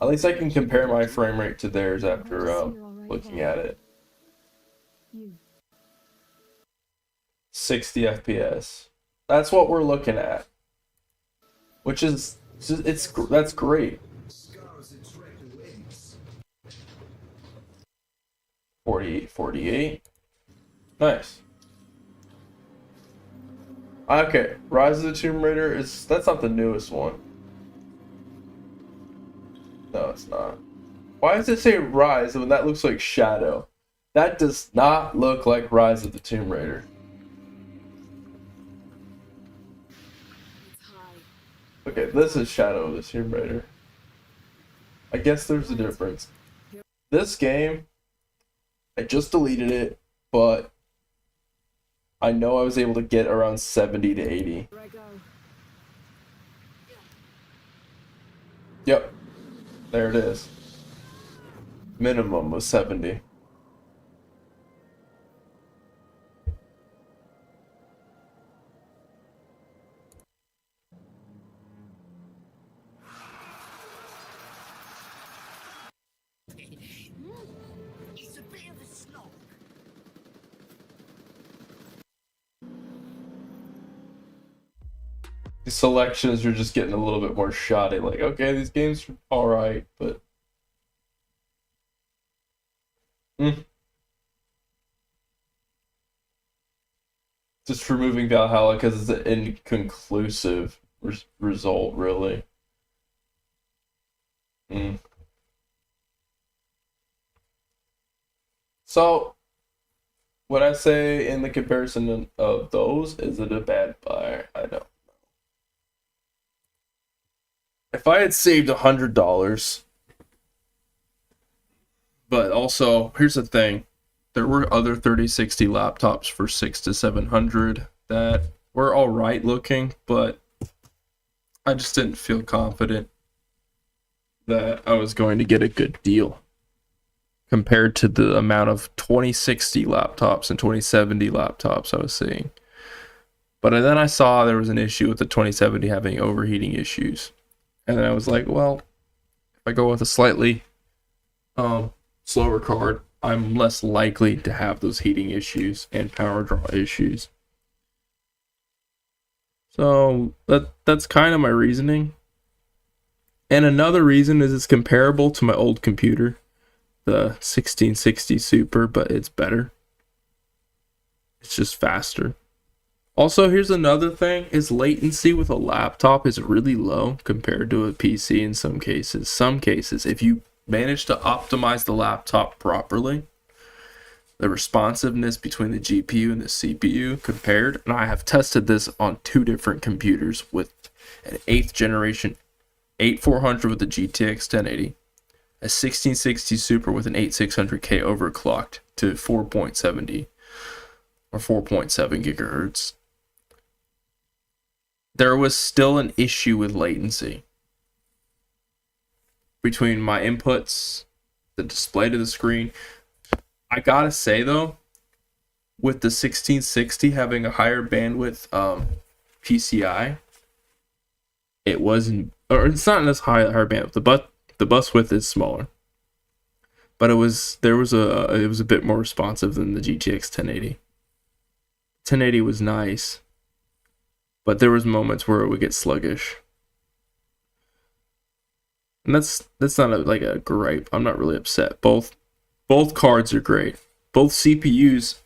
At least I can compare my frame rate to theirs after looking at it. 60 FPS. That's what we're looking at. Which is that's great. 48. Nice. Okay, Rise of the Tomb Raider that's not the newest one. No, it's not. Why does it say Rise when that looks like Shadow? That does not look like Rise of the Tomb Raider. Okay, this is Shadow of the Tomb Raider. I guess there's a difference. This game, I just deleted it, but I know I was able to get around 70 to 80. Yep. There it is. Minimum was 70. The selections are just getting a little bit more shoddy. Like, okay, these games are alright, but just removing Valhalla because it's an inconclusive result, really. So, what I say in the comparison of those, is it a bad buy? I don't know. If I had saved $100, but also, here's the thing. There were other 3060 laptops for $600 to $700 that were alright looking, but I just didn't feel confident that I was going to get a good deal compared to the amount of 2060 laptops and 2070 laptops I was seeing. But then I saw there was an issue with the 2070 having overheating issues. And then I was like, well, if I go with a slightly slower card, I'm less likely to have those heating issues and power draw issues. So that's kind of my reasoning. And another reason is it's comparable to my old computer, the 1660 Super, but it's better. It's just faster. Also, here's another thing, is latency with a laptop is really low compared to a PC in some cases. Some cases, if you manage to optimize the laptop properly, the responsiveness between the GPU and the CPU compared, and I have tested this on 2 different computers with an 8th generation 8400 with the GTX 1080, a 1660 Super with an 8600K overclocked to 4.70 or 4.7 gigahertz. There was still an issue with latency between my inputs, the display to the screen. I gotta say though, with the 1660 having a higher bandwidth PCI, it wasn't, or it's not as higher bandwidth. The bus width is smaller, but it was a bit more responsive than the GTX 1080. 1080 was nice, but there was moments where it would get sluggish. And that's not like a gripe. I'm not really upset. Both cards are great. Both CPUs,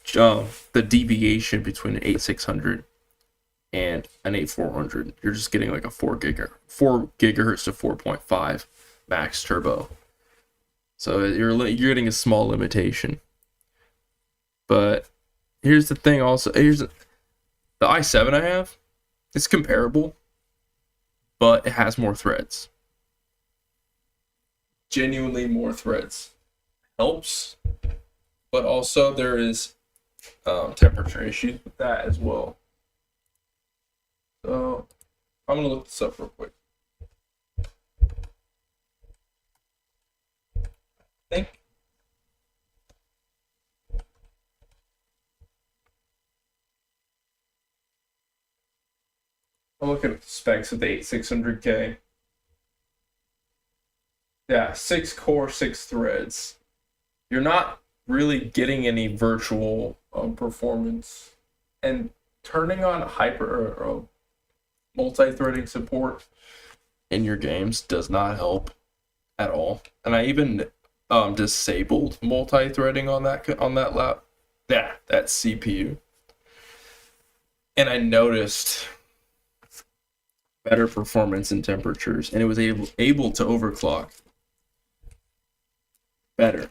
the deviation between an 8600 and an 8400, you're just getting like a 4 gigahertz to 4.5 max turbo. So you're getting a small limitation. But here's the thing also. Here's the i7 I have. It's comparable, but it has more threads. Genuinely more threads. Helps, but also there is temperature issues with that as well. So I'm gonna look this up real quick. I think I'm looking at the specs of the 8600K. Yeah, 6 core, 6 threads. You're not really getting any virtual performance, and turning on hyper or multi-threading support in your games does not help at all. And I even disabled multi-threading on that that CPU, and I noticed better performance in temperatures, and it was able to overclock better,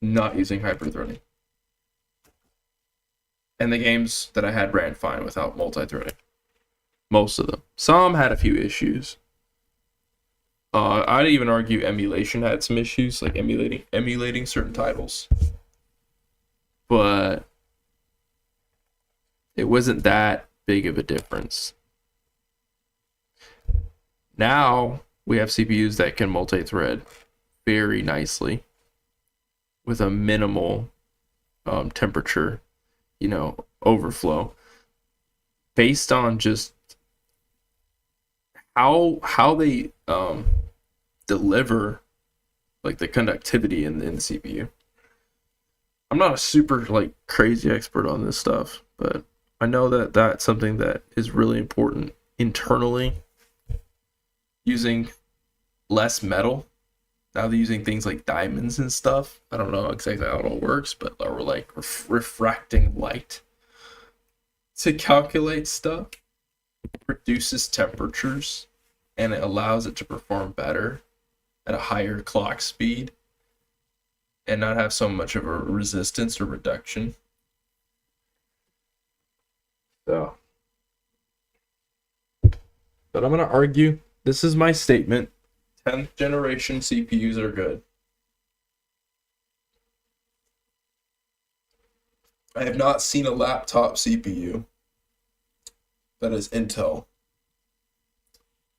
not using hyper-threading. And the games that I had ran fine without multi-threading. Most of them. Some had a few issues. I'd even argue emulation had some issues, like emulating certain titles. But it wasn't that big of a difference. Now we have CPUs that can multi-thread very nicely with a minimal temperature, overflow, based on just how they deliver like the conductivity in the CPU. I'm not a super like crazy expert on this stuff, but I know that that's something that is really important internally. Using less metal. Now they're using things like diamonds and stuff. I don't know exactly how it all works, but we're like refracting light to calculate stuff. It reduces temperatures, and it allows it to perform better at a higher clock speed and not have so much of a resistance or reduction. So, but I'm going to argue, this is my statement, 10th generation CPUs are good. I have not seen a laptop CPU that is Intel,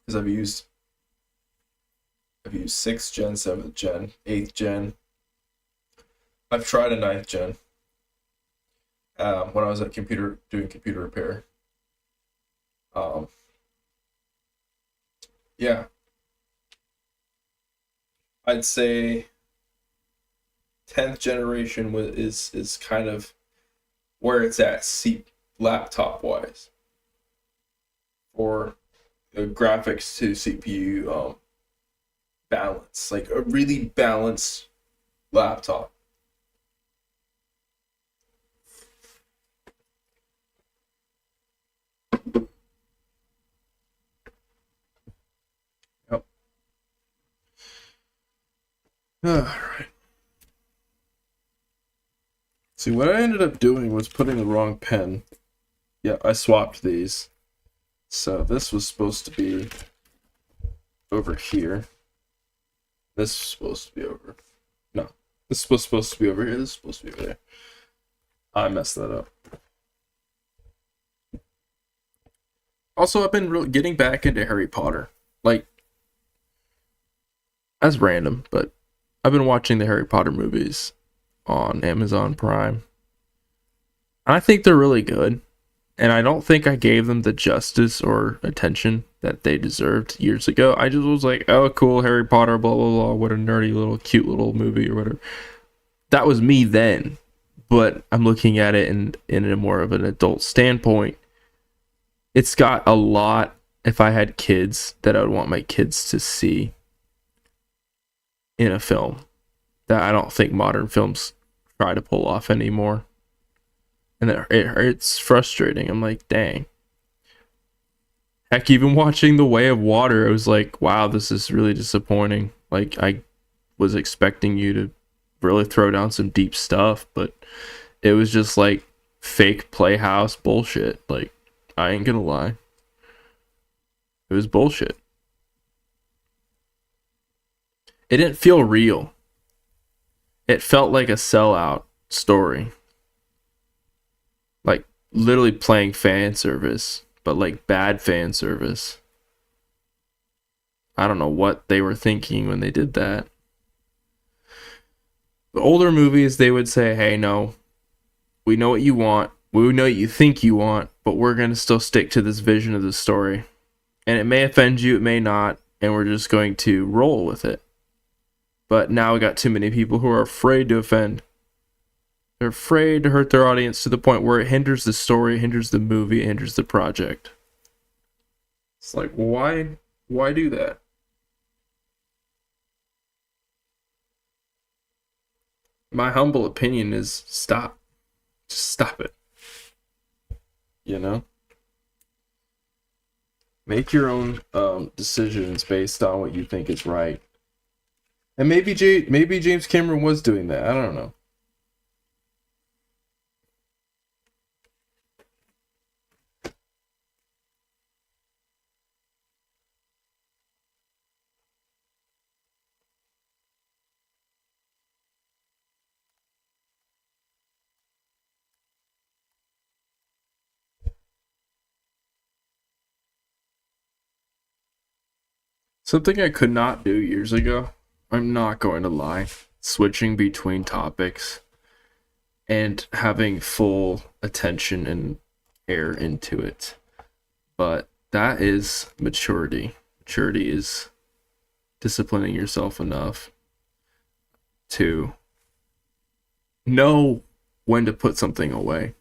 because I've used 6th gen, 7th gen, 8th gen. I've tried a 9th gen when I was at doing computer repair. Yeah, I'd say 10th generation is kind of where it's at laptop wise for graphics to CPU balance, like a really balanced laptop. Yep. All right. See, what I ended up doing was putting the wrong pen. Yeah, I swapped these. So this was supposed to be over here. This is supposed to be over. No, this was supposed to be over here. This is supposed to be over there. I messed that up. Also, I've been really getting back into Harry Potter. Like, that's random, but I've been watching the Harry Potter movies on Amazon Prime. And I think they're really good. And I don't think I gave them the justice or attention that they deserved years ago. I just was like, oh, cool, Harry Potter, blah, blah, blah. What a nerdy little, cute little movie or whatever. That was me then. But I'm looking at it in a more of an adult standpoint. It's got a lot, if I had kids, that I would want my kids to see in a film that I don't think modern films try to pull off anymore. And it's frustrating. I'm like, dang. Heck, even watching The Way of Water, I was like, wow, this is really disappointing. Like, I was expecting you to really throw down some deep stuff, but it was just like fake Playhouse bullshit. Like, I ain't gonna lie. It was bullshit. It didn't feel real. It felt like a sellout story. Like, literally playing fan service, but like bad fan service. I don't know what they were thinking when they did that. The older movies, they would say, hey, no, we know what you want. We know what you think you want, but we're going to still stick to this vision of the story. And it may offend you, it may not, and we're just going to roll with it. But now we got too many people who are afraid to offend. They're afraid to hurt their audience to the point where it hinders the story, hinders the movie, hinders the project. It's like, why do that? My humble opinion is stop. Just stop it. You know? Make your own decisions based on what you think is right. And maybe James Cameron was doing that. I don't know. Something I could not do years ago, I'm not going to lie, switching between topics and having full attention and air into it. But that is maturity. Maturity is disciplining yourself enough to know when to put something away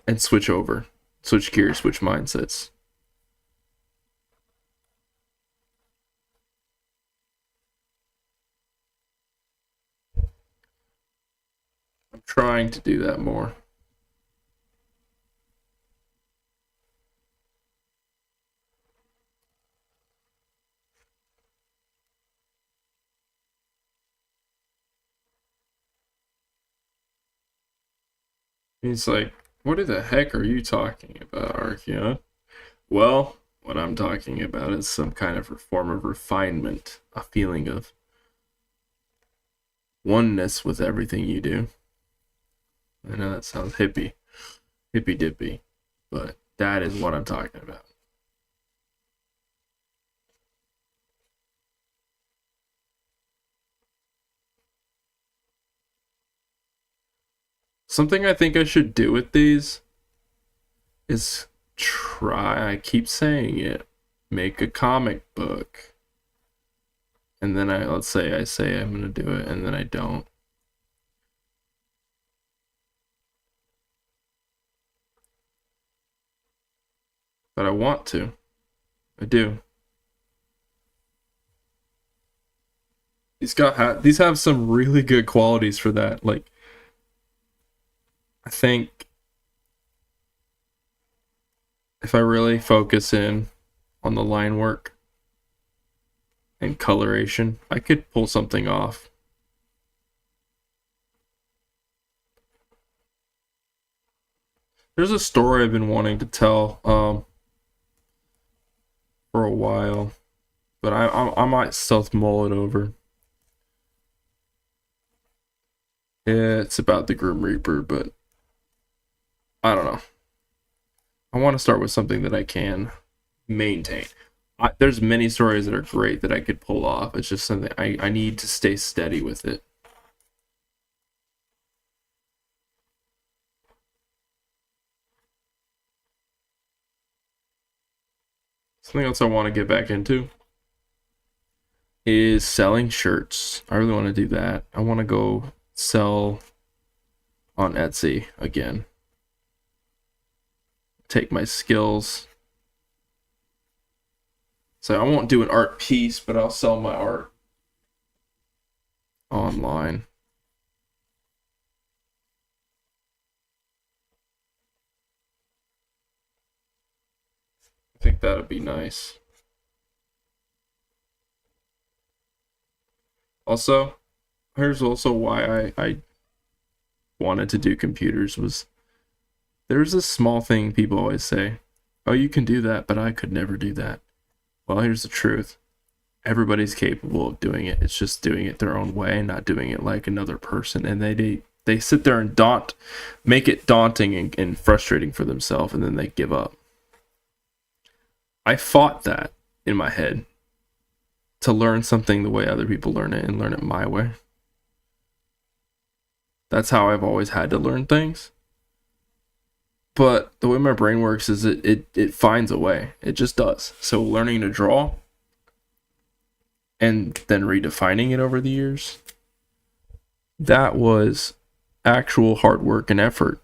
and switch over, switch gears, switch mindsets. I'm trying to do that more. He's like, what the heck are you talking about, Archeon? Well, what I'm talking about is some kind of form of refinement, a feeling of oneness with everything you do. I know that sounds hippie dippy, but that is what I'm talking about. Something I think I should do with these is I keep saying it, make a comic book. And then let's say I say I'm going to do it and then I don't. But I want to. I do. These have some really good qualities for that. Like, I think if I really focus in on the line work and coloration, I could pull something off. There's a story I've been wanting to tell for a while, but I might stealth mull it over. It's about the Grim Reaper, but I don't know. I want to start with something that I can maintain. There's many stories that are great that I could pull off. It's just something I need to stay steady with it. Something else I want to get back into is selling shirts. I really want to do that. I want to go sell on Etsy again. Take my skills. So I won't do an art piece, but I'll sell my art online. I think that'd be nice. Also, here's also why I wanted to do computers was there's this small thing people always say, oh, you can do that, but I could never do that. Well, here's the truth. Everybody's capable of doing it. It's just doing it their own way, not doing it like another person. And they sit there and make it daunting and frustrating for themselves, and then they give up. I fought that in my head to learn something the way other people learn it and learn it my way. That's how I've always had to learn things. But the way my brain works is it finds a way. It just does. So learning to draw and then redefining it over the years, that was actual hard work and effort,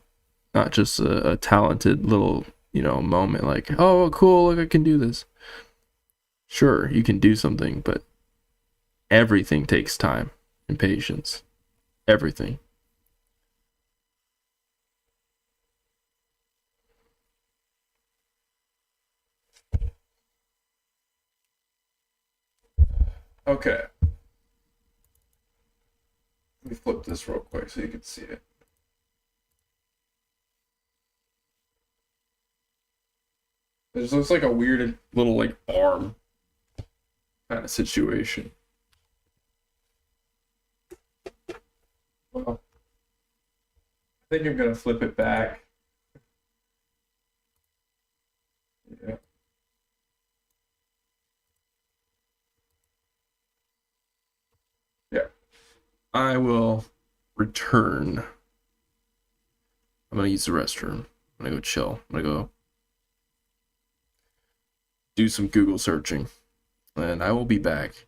not just a talented little, moment like, oh, cool, look, I can do this. Sure, you can do something, but everything takes time and patience. Everything. Okay. Let me flip this real quick so you can see it. It just looks like a weird little like arm kind of situation. Well, I think I'm gonna flip it back. Yeah. Yeah. I will return. I'm gonna use the restroom. I'm gonna go chill. I'm gonna go do some Google searching. And I will be back.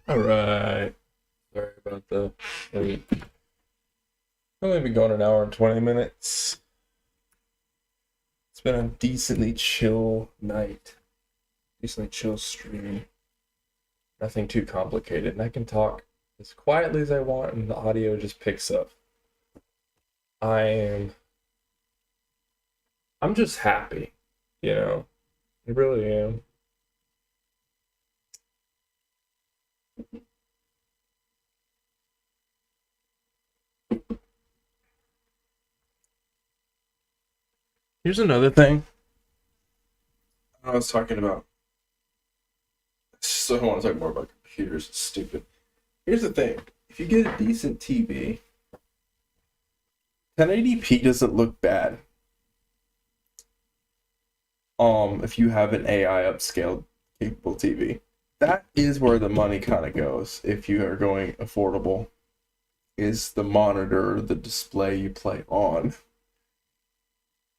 All right. Sorry about the. I've only been going an hour and 20 minutes. It's been a decently chill night. Decently chill stream. Nothing too complicated. And I can talk as quietly as I want and the audio just picks up. I'm just happy, you know. I really am. Here's another thing I was talking about. So I don't want to talk more about computers. It's stupid. Here's the thing. If you get a decent TV, 1080p doesn't look bad. If you have an AI upscaled capable TV. That is where the money kind of goes if you are going affordable. Is the monitor, the display you play on.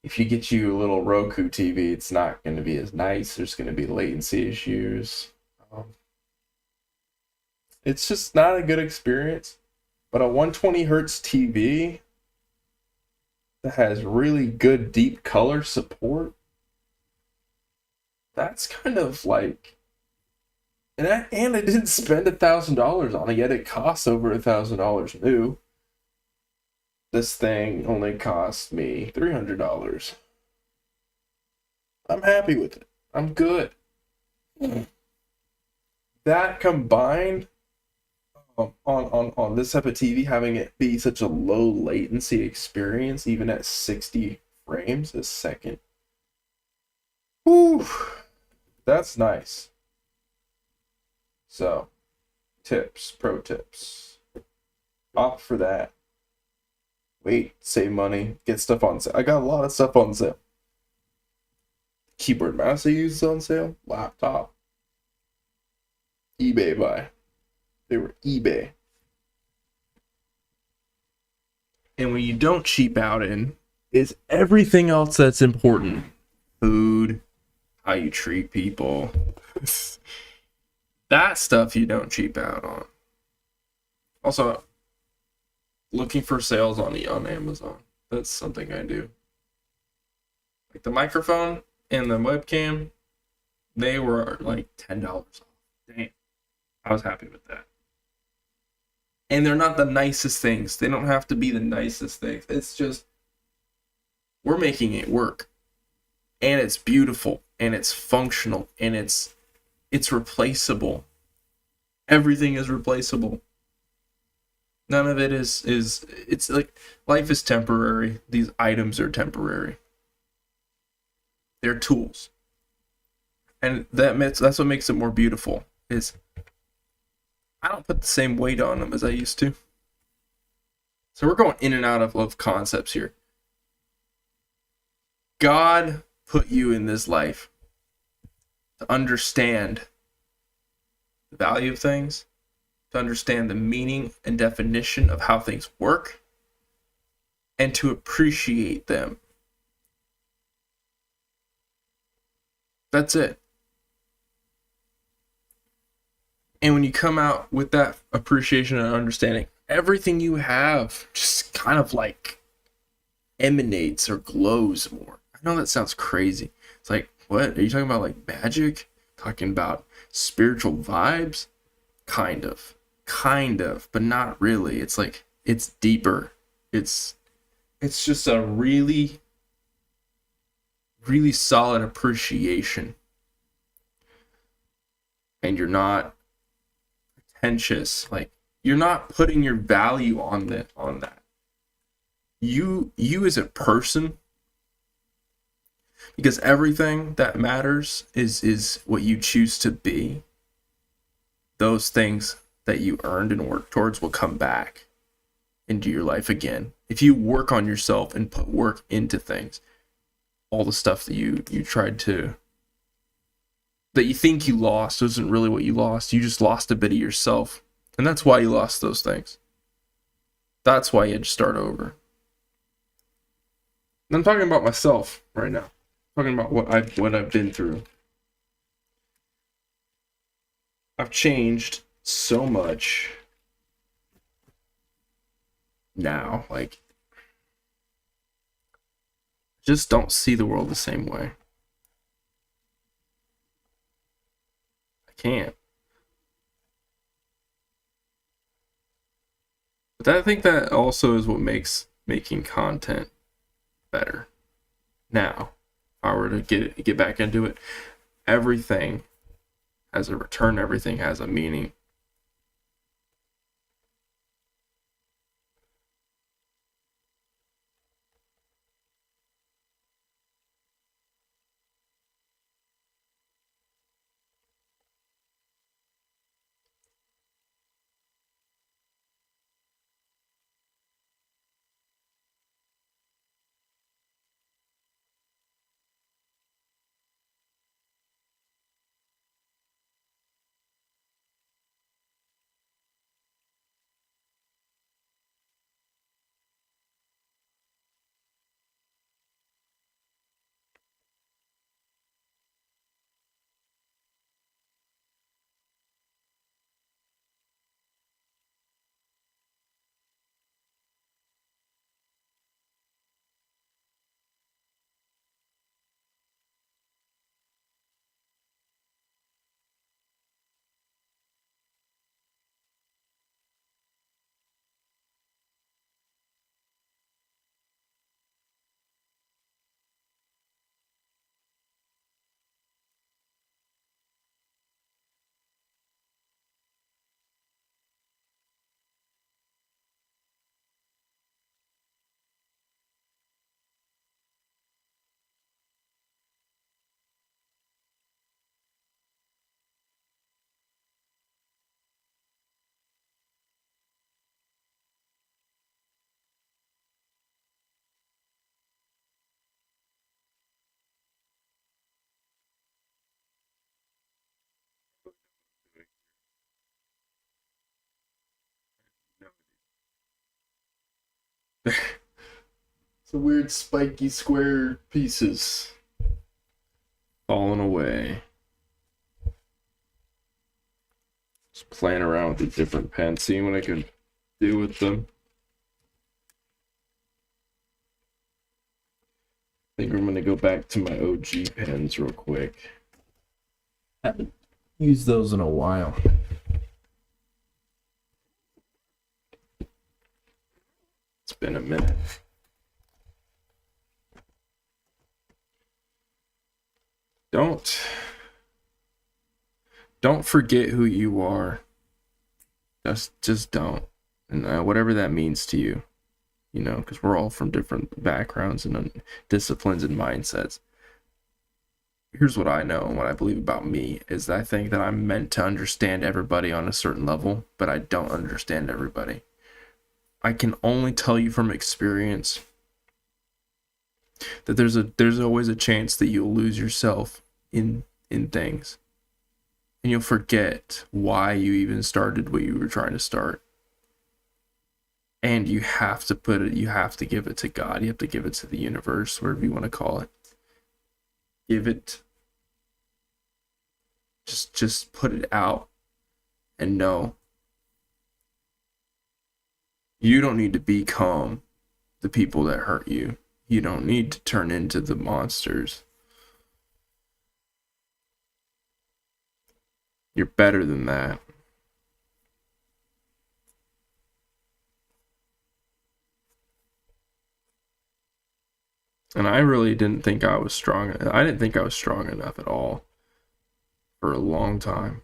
If you get you a little Roku TV, it's not going to be as nice. There's going to be latency issues. It's just not a good experience. But a 120 hertz TV that has really good deep color support, that's kind of like, and I didn't spend $1,000 on it, yet it costs over $1,000 new. This thing only cost me $300. I'm happy with it. I'm good. That combined on this type of TV, having it be such a low latency experience, even at 60 frames a second. Whew, that's nice. So, pro tips. Opt for that. Wait, save money, get stuff on sale. I got a lot of stuff on sale. Keyboard mouse I use is on sale. Laptop. eBay buy. They were eBay. And when you don't cheap out in is everything else that's important. Food, how you treat people. That stuff you don't cheap out on. Also, looking for sales on Amazon. That's something I do. Like the microphone and the webcam, they were like $10 off. Damn. I was happy with that. And they're not the nicest things. They don't have to be the nicest things. It's just, we're making it work. And it's beautiful. And it's functional. And it's replaceable. Everything is replaceable. None of it is it's like life is temporary. These items are temporary. They're tools. And that's what makes it more beautiful. Is I don't put the same weight on them as I used to. So we're going in and out of concepts here. God put you in this life to understand the value of things, to understand the meaning and definition of how things work, and to appreciate them. That's it. And when you come out with that appreciation and understanding, everything you have just kind of like emanates or glows more. I know that sounds crazy. It's like, what? Are you talking about like magic? Talking about spiritual vibes? Kind of, but not really. It's like, it's deeper. It's just a really, really solid appreciation. And you're not pretentious. Like, you're not putting your value on that. You as a person, because everything that matters is what you choose to be. Those things that you earned and worked towards will come back into your life again. If you work on yourself and put work into things, all the stuff that you tried to, that you think you lost isn't really what you lost. You just lost a bit of yourself. And that's why you lost those things. That's why you had to start over. And I'm talking about myself right now. I'm talking about what I've been through. I've changed so much now, like, just don't see the world the same way. I can't. But I think that also is what makes making content better. Now, if I were to get back into it, everything has a return, everything has a meaning. It's a weird spiky square pieces falling away. Just playing around with the different pens, seeing what I can do with them. I think I'm gonna go back to my OG pens real quick. Haven't used those in a while. It's been a minute. Don't forget who you are. Just don't. And whatever that means to you, you know, because we're all from different backgrounds and disciplines and mindsets. Here's what I know and what I believe about me is that I think that I'm meant to understand everybody on a certain level, but I don't understand everybody. I can only tell you from experience that there's always a chance that you'll lose yourself in things. And you'll forget why you even started what you were trying to start. And you have to give it to God. You have to give it to the universe, whatever you want to call it. Give it. Just put it out and know. You don't need to become the people that hurt you. You don't need to turn into the monsters. You're better than that. And I really didn't think I was strong. I didn't think I was strong enough at all for a long time.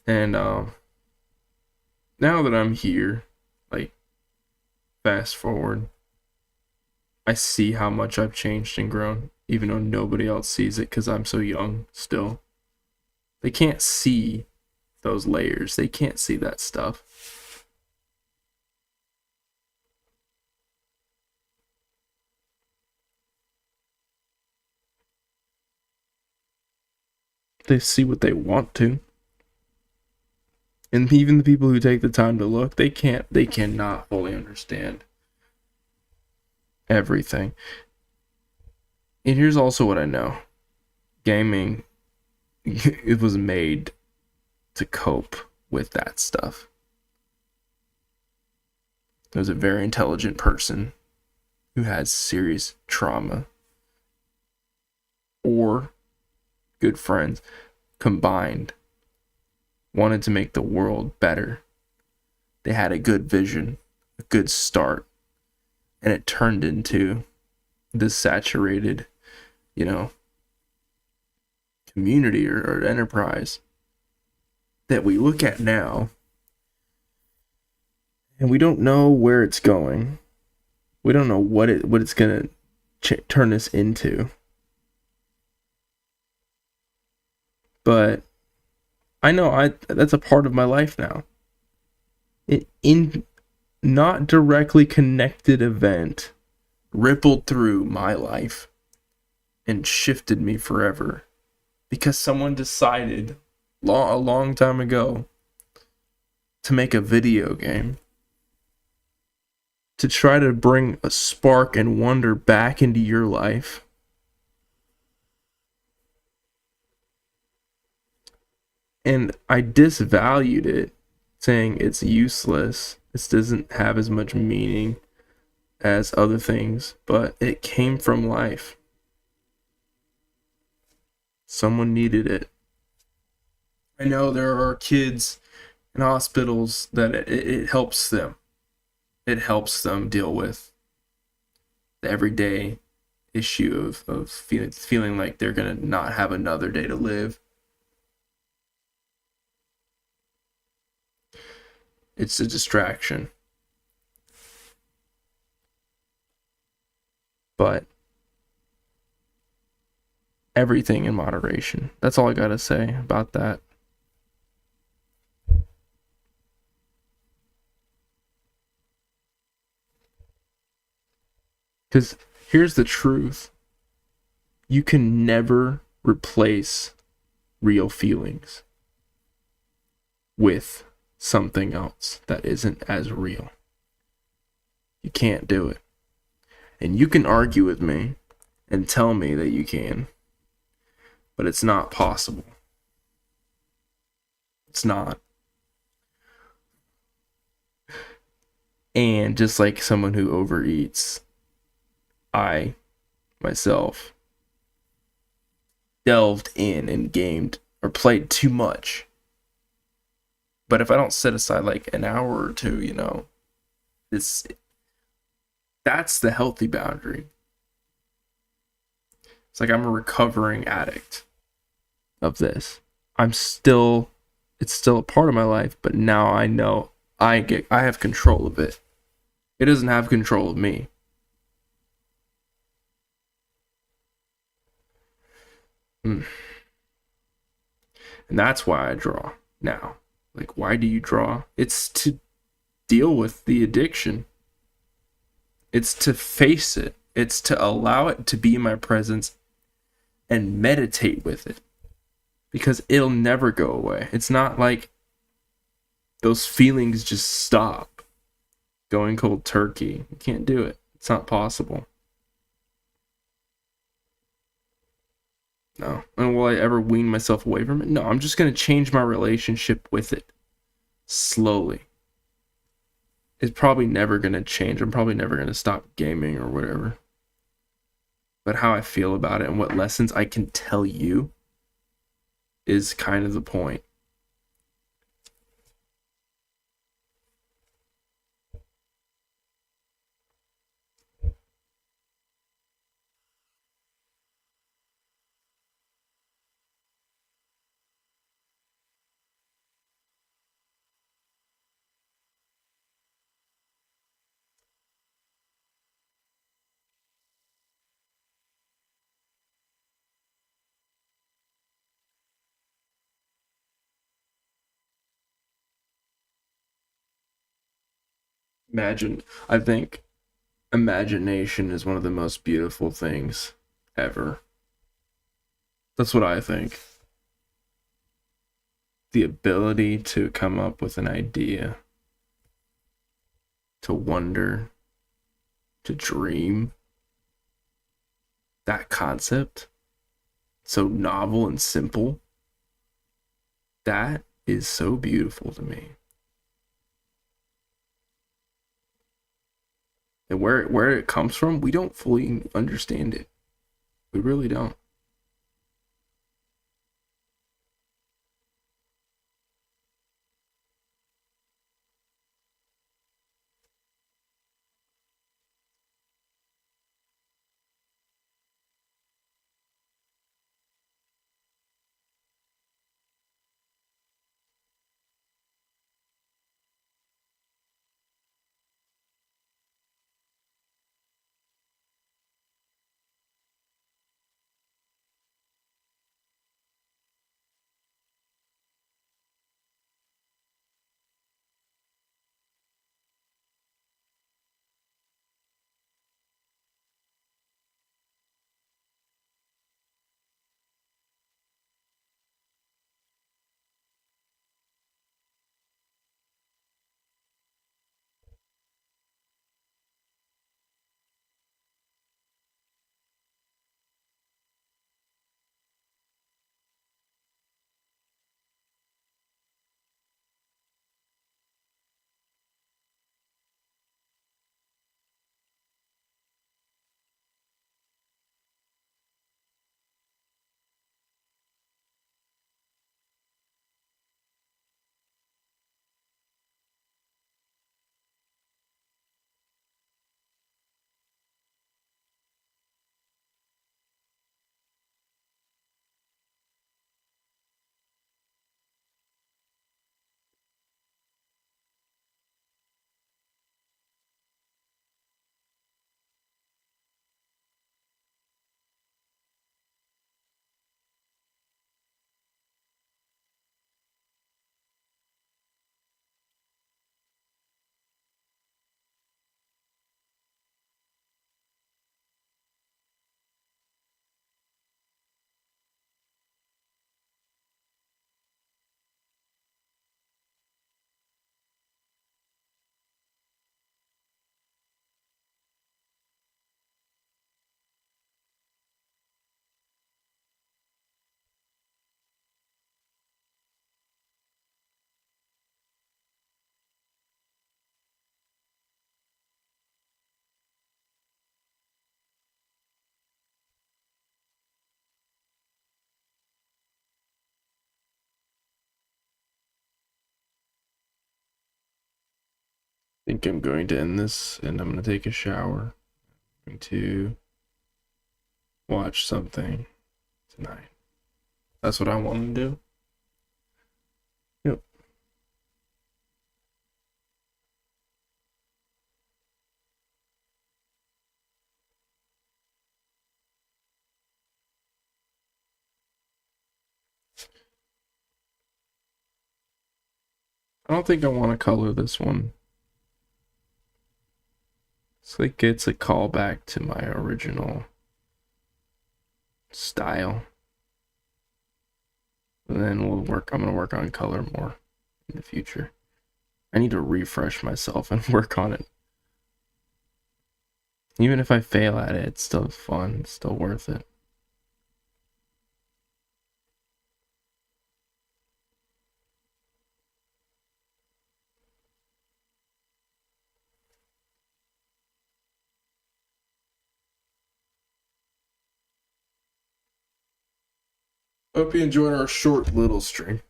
And now that I'm here, like, fast forward, I see how much I've changed and grown, even though nobody else sees it because I'm so young still. They can't see those layers. They can't see that stuff. They see what they want to. And even the people who take the time to look, they cannot fully understand everything. And here's also what I know. Gaming it was made to cope with that stuff. It was a very intelligent person who has serious trauma, or good friends combined wanted to make the world better. They had a good vision, a good start, and it turned into this saturated, community or enterprise that we look at now, and we don't know where it's going. We don't know what it's gonna turn us into. But I know that's a part of my life now. In not directly connected event rippled through my life and shifted me forever, because someone decided a long time ago to make a video game to try to bring a spark and wonder back into your life. And I disvalued it, saying it's useless. It doesn't have as much meaning as other things, but it came from life. Someone needed it. I know there are kids in hospitals that it helps them. It helps them deal with the everyday issue of feeling like they're going to not have another day to live. It's a distraction. But everything in moderation. That's all I got to say about that. Because here's the truth. You can never replace real feelings with something else that isn't as real. You can't do it. And you can argue with me and tell me that you can, but it's not possible. It's not. And just like someone who overeats, I myself delved in and gamed or played too much. But if I don't set aside like an hour or two, that's the healthy boundary. It's like I'm a recovering addict of this. It's still a part of my life, but now I know I have control of it. It doesn't have control of me. And that's why I draw now. Like, why do you draw? It's to deal with the addiction. It's to face it. It's to allow it to be in my presence and meditate with it. Because it'll never go away. It's not like those feelings just stop. Going cold turkey. You can't do it. It's not possible. No. And will I ever wean myself away from it? No, I'm just going to change my relationship with it. Slowly. It's probably never going to change. I'm probably never going to stop gaming or whatever. But how I feel about it and what lessons I can tell you is kind of the point. I think imagination is one of the most beautiful things ever. That's what I think. The ability to come up with an idea, to wonder, to dream. That concept, so novel and simple, That is so beautiful to me. And where it comes from, we don't fully understand it. We really don't. I think I'm going to end this and I'm going to take a shower. I'm going to watch something tonight. That's what I want to do. Yep. I don't think I want to color this one. It's like it's a callback to my original style. And then I'm gonna work on color more in the future. I need to refresh myself and work on it. Even if I fail at it, it's still fun, it's still worth it. Hope you enjoyed our short little stream.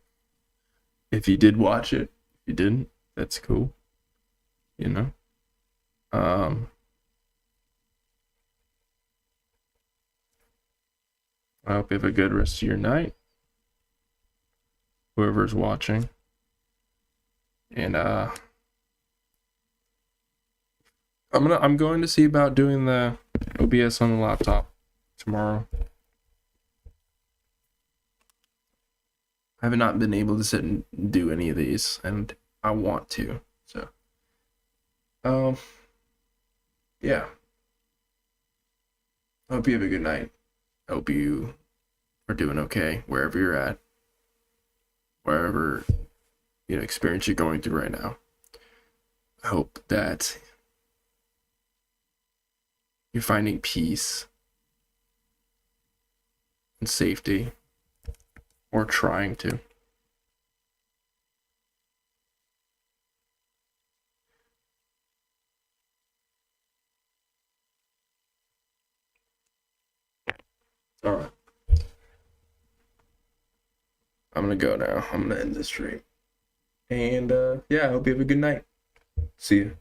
If you did watch it, if you didn't, that's cool. You know? I hope you have a good rest of your night. Whoever's watching. And I'm going to see about doing the OBS on the laptop tomorrow. I have not been able to sit and do any of these, and I want to. So, yeah. I hope you have a good night. I hope you are doing okay wherever you're at, wherever experience you're going through right now. I hope that you're finding peace and safety, or trying to. All right. I'm gonna go now. I'm gonna end this stream. And yeah, I hope you have a good night. See you.